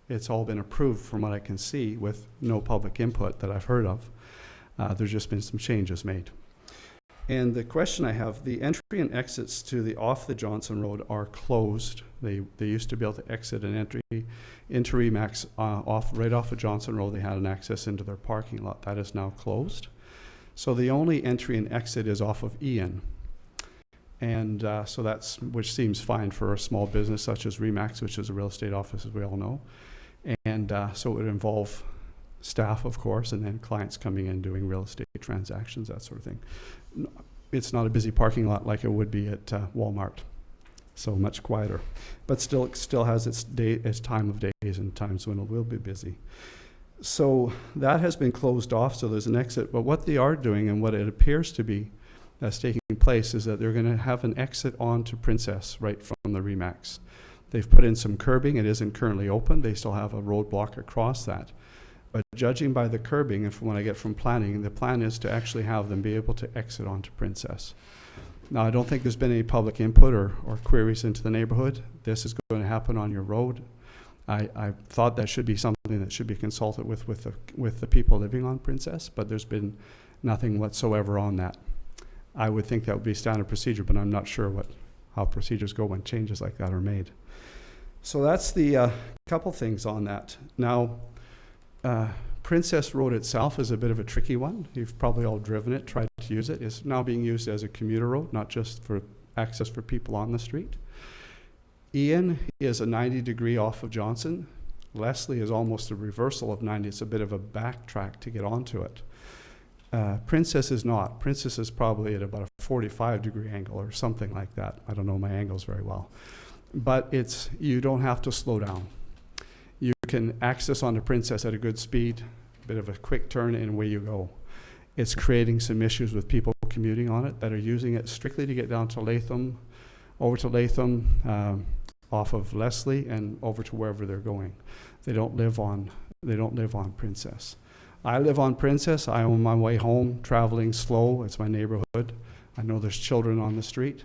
it's all been approved from what I can see with no public input that I've heard of. There's just been some changes made. And the question I have, the entry and exits to the off the Johnson Road are closed. They used to be able to exit and entry into Remax right off of Johnson Road. They had an access into their parking lot. That is now closed. So the only entry and exit is off of Ian. And so that's, which seems fine for a small business such as RE/MAX, which is a real estate office, as we all know. And so it would involve staff, of course, and then clients coming in doing real estate transactions, that sort of thing. It's not a busy parking lot like it would be at Walmart, so much quieter. But still, it still has its time of days and times when it will be busy. So that has been closed off, so there's an exit. But what they are doing, and what it appears to be that's taking place, is that they're going to have an exit onto Princess right from the RE/MAX. They've put in some curbing. It isn't currently open. They still have a roadblock across that. But judging by the curbing, and from what I get from planning, the plan is to actually have them be able to exit onto Princess. Now, I don't think there's been any public input or queries into the neighborhood. This is going to happen on your road. I thought that should be something that should be consulted with the people living on Princess, but there's been nothing whatsoever on that. I would think that would be standard procedure, but I'm not sure how procedures go when changes like that are made. So that's the couple things on that. Now, Princess Road itself is a bit of a tricky one. You've probably all driven it, tried to use it. It's now being used as a commuter road, not just for access for people on the street. Ian is a 90-degree off of Johnson. Leslie is almost a reversal of 90. It's a bit of a backtrack to get onto it. Princess is not. Princess is probably at about a 45-degree angle or something like that. I don't know my angles very well. But you don't have to slow down. You can access onto Princess at a good speed, a bit of a quick turn, and away you go. It's creating some issues with people commuting on it that are using it strictly to get down to Latham, over to Latham, off of Leslie, and over to wherever they're going. They don't live on Princess. I live on Princess. I'm on my way home, traveling slow. It's my neighborhood. I know there's children on the street.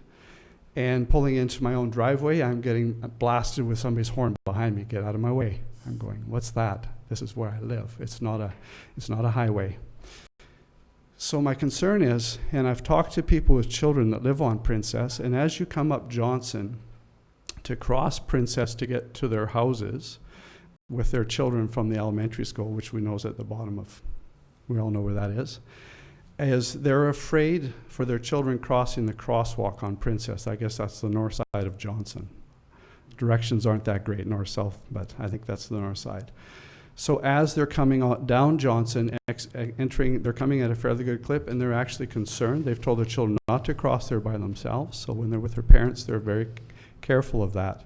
And pulling into my own driveway, I'm getting blasted with somebody's horn behind me. Get out of my way. I'm going, what's that? This is where I live. It's not a highway. So my concern is, and I've talked to people with children that live on Princess, and as you come up Johnson to cross Princess to get to their houses with their children from the elementary school, which we know is at the bottom of, we all know where that is they're afraid for their children crossing the crosswalk on Princess. I guess that's the north side of Johnson. Directions aren't that great, north-south, but I think that's the north side. So as they're coming down Johnson, they're coming at a fairly good clip, and they're actually concerned. They've told their children not to cross there by themselves, so when they're with their parents, they're very careful of that.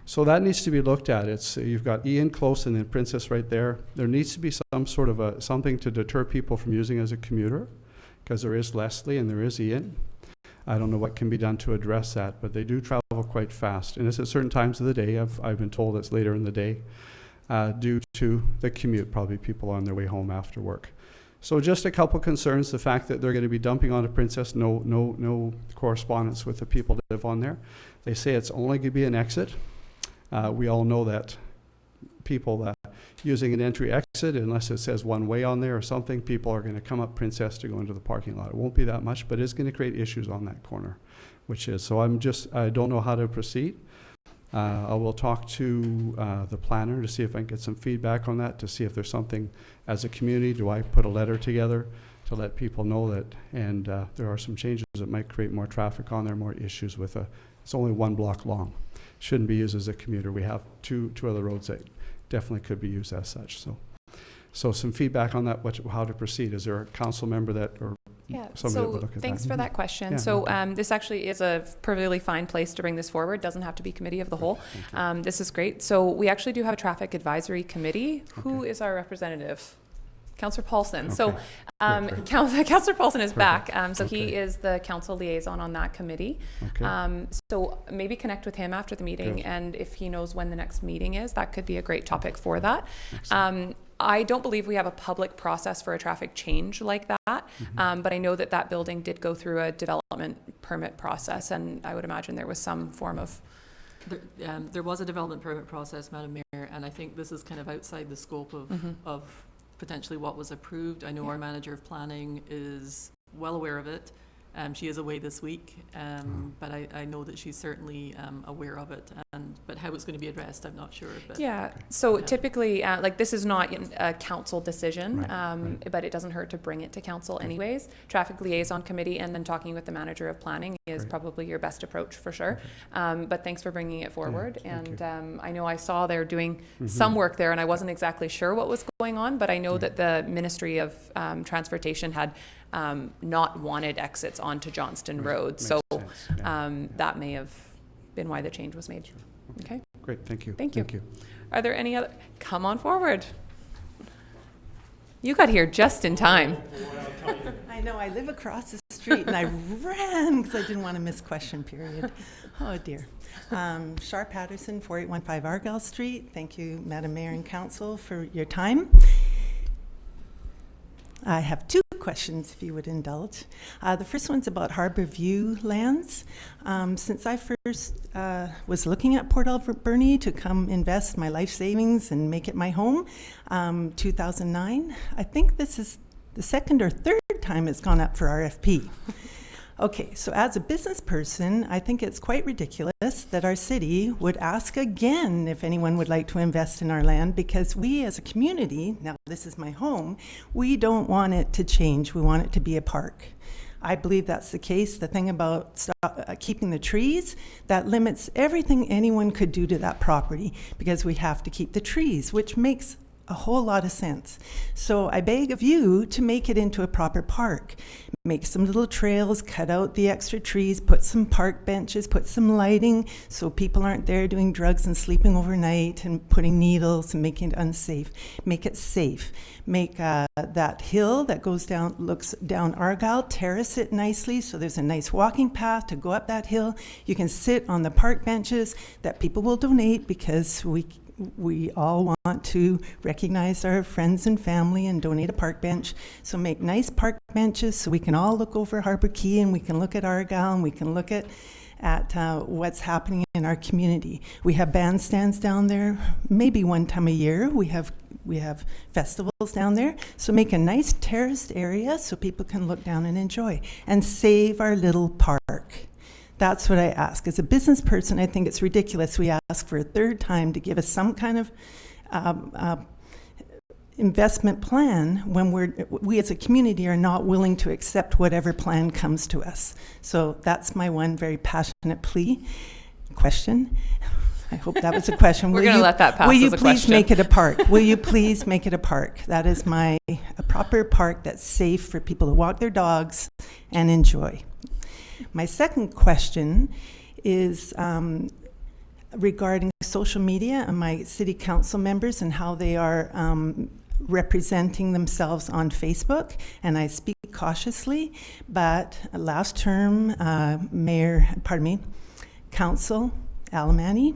So that needs to be looked at. You've got Ian close and then Princess right there. There needs to be some sort of something to deter people from using it as a commuter, because there is Leslie and there is Ian. I don't know what can be done to address that, but they do travel quite fast. And it's at certain times of the day. I've been told it's later in the day due to the commute, probably people on their way home after work. So just a couple concerns. The fact that they're going to be dumping onto Princess, no correspondence with the people that live on there. They say it's only going to be an exit. We all know that people using an entry exit, unless it says one way on there or something, people are going to come up Princess to go into the parking lot. It won't be that much, but it's going to create issues on that corner, so I don't know how to proceed. I will talk to the planner to see if I can get some feedback on that, to see if there's something as a community. Do I put a letter together to let people know that, and there are some changes that might create more traffic on there, more issues with it's only 1 block long. Shouldn't be used as a commuter. We have two other roads that definitely could be used as such. So some feedback on that, how to proceed. Is there a council member that, or somebody that would look at that? Thanks for that question. Yeah, so this actually is a perfectly fine place to bring this forward. Doesn't have to be committee of the whole. This is great. So we actually do have a traffic advisory committee. Who is our representative? Councillor Paulson. Okay. So Councillor Paulson is back. So Okay. he is the council liaison on that committee. Okay. So maybe connect with him after the meeting, Good. and if he knows when the next meeting is, that could be a great topic for that. Excellent. I don't believe we have a public process for a traffic change like that, but I know that building did go through a development permit process, and I would imagine there was some form of... There was a development permit process, Madam Mayor, and I think this is kind of outside the scope of potentially what was approved. I know our manager of planning is well aware of it. She is away this week, but I know that she's certainly aware of it, and but how it's going to be addressed, I'm not sure. But Yeah, so yeah. typically, like, this is not a council decision, Right, but it doesn't hurt to bring it to council anyways. Traffic liaison committee and then talking with the manager of planning is Great. probably your best approach for sure. But thanks for bringing it forward. thank And I know I saw they're doing some work there, and I wasn't exactly sure what was going on, but I know that the Ministry of Transportation had not wanted exits onto Johnston Road. Makes So sense, yeah. that may have been why the change was made. Okay. Great, thank you. Thank you. Are there any other? Come on forward. You got here just in time. I know, I live across the street and I ran because I didn't want to miss question period. Oh dear. Shar Patterson, 4815 Argyle Street. Thank you, Madam Mayor and Council, for your time. I have two questions, if you would indulge. The first one's about Harbour View lands. Since I first was looking at Port Alberni to come invest my life savings and make it my home, 2009, I think this is the second or third time it's gone up for RFP. Okay, so as a business person, I think it's quite ridiculous that our city would ask again if anyone would like to invest in our land, because we as a community, now this is my home, we don't want it to change. We want it to be a park. I believe that's the case. The thing about keeping the trees, that limits everything anyone could do to that property, because we have to keep the trees, which makes a whole lot of sense. So I beg of you to make it into a proper park. Make some little trails, cut out the extra trees, put some park benches, put some lighting so people aren't there doing drugs and sleeping overnight and putting needles and making it unsafe. Make it safe. Make that hill that goes down, looks down Argyle, terrace it nicely so there's a nice walking path to go up that hill. You can sit on the park benches that people will donate, because we all want to recognize our friends and family and donate a park bench. So make nice park benches so we can all look over Harbour Quay and we can look at Argyle and we can look at what's happening in our community. We have bandstands down there, maybe one time a year. We have festivals down there. So make a nice terraced area so people can look down and enjoy, and save our little park. That's what I ask. As a business person, I think it's ridiculous we ask for a third time to give us some kind of investment plan when we as a community are not willing to accept whatever plan comes to us. So that's my one very passionate question. I hope that was a question. We're going to let that pass as a question. Will you please make it a park? Will you please make it a park? That is a proper park that's safe for people to walk their dogs and enjoy. My second question is regarding social media and my city council members and how they are representing themselves on Facebook. And I speak cautiously, but last term, Council Alberni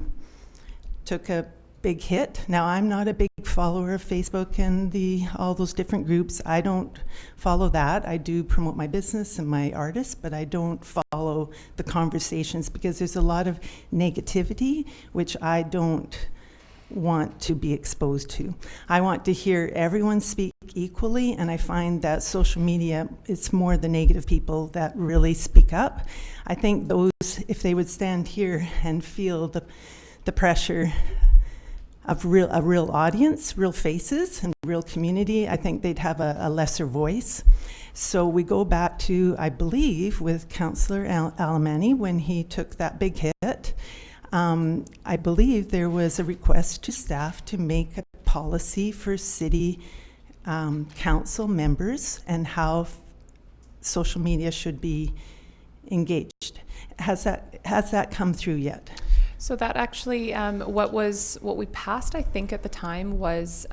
took a big hit. Now, I'm not a big follower of Facebook and all those different groups. I don't follow that. I do promote my business and my artists, but I don't follow the conversations because there's a lot of negativity, which I don't want to be exposed to. I want to hear everyone speak equally, and I find that social media, it's more the negative people that really speak up. I think those, if they would stand here and feel the pressure of a real audience, real faces, and real community, I think they'd have a lesser voice. So we go back to, I believe, with Councillor Alberni when he took that big hit. I believe there was a request to staff to make a policy for city council members and how social media should be engaged. Has that come through yet? So that actually, what we passed, I think at the time, was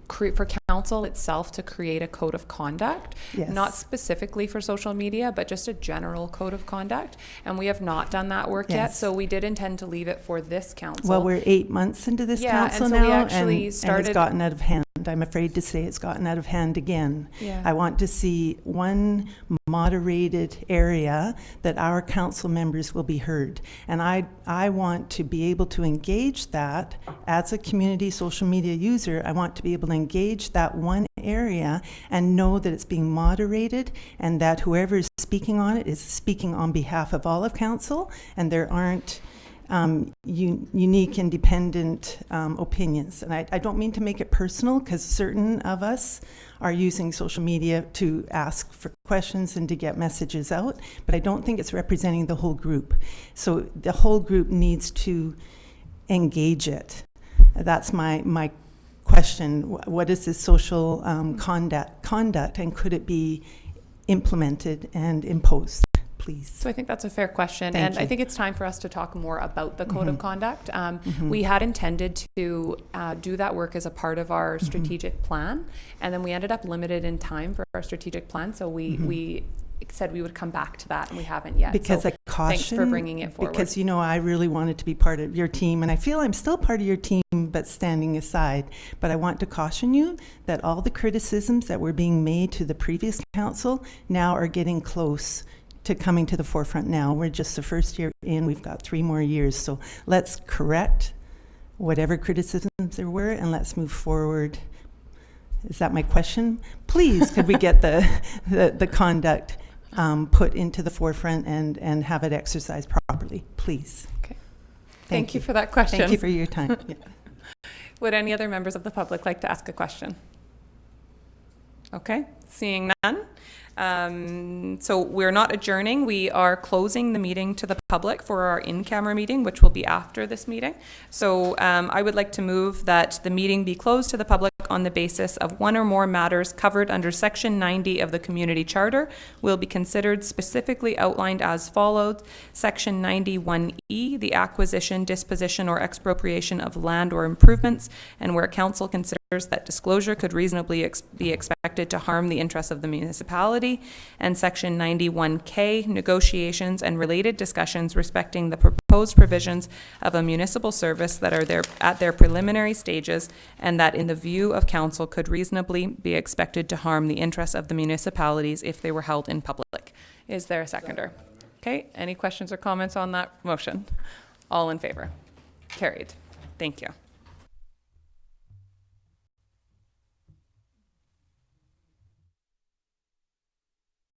for council itself to create a code of conduct, yes. Not specifically for social media, but just a general code of conduct. And we have not done that work yet, so we did intend to leave it for this council. Well, we're 8 months into this council and so now, we actually and started. it's gotten out of hand. I'm afraid to say it's gotten out of hand again. Yeah. I want to see one moderated area that our council members will be heard. And I want to be able to engage that as a community social media user. I want to be able to engage that one area and know that it's being moderated and that whoever is speaking on it is speaking on behalf of all of council, and there aren't unique, independent opinions. And I don't mean to make it personal, because certain of us are using social media to ask for questions and to get messages out, but I don't think it's representing the whole group. So the whole group needs to engage it. That's my question. What is this social conduct, and could it be implemented and imposed, please? So I think that's a fair question. Thank And you. I think it's time for us to talk more about the code of Mhm. conduct. Mhm. We had intended to do that work as a part of our strategic plan, and then we ended up limited in time for our strategic plan. So we said we would come back to that, and we haven't yet. Because so I caution, thanks for bringing it forward. because I really wanted to be part of your team, and I feel I'm still part of your team, but standing aside. But I want to caution you that all the criticisms that were being made to the previous council now are getting close to coming to the forefront now. We're just the first year in, we've got 3 more years. So let's correct whatever criticisms there were, and let's move forward. Is that my question? Please, could we get the conduct put into the forefront and have it exercised properly, please? Okay. Thank you for that question. Thank you for your time. Yeah. Would any other members of the public like to ask a question? Okay, seeing none. So we're not adjourning. We are closing the meeting to the public for our in-camera meeting, which will be after this meeting. So I would like to move that the meeting be closed to the public on the basis of one or more matters covered under Section 90 of the Community Charter will be considered specifically outlined as follows. Section 91E, the acquisition, disposition, or expropriation of land or improvements, and where council considers that disclosure could reasonably be expected to harm the interests of the municipality, and Section 91K, negotiations and related discussions respecting the proposed provisions of a municipal service that are at their preliminary stages, and that in the view of council could reasonably be expected to harm the interests of the municipalities if they were held in public. Is there a seconder? Okay, any questions or comments on that motion? All in favor? Carried. Thank you.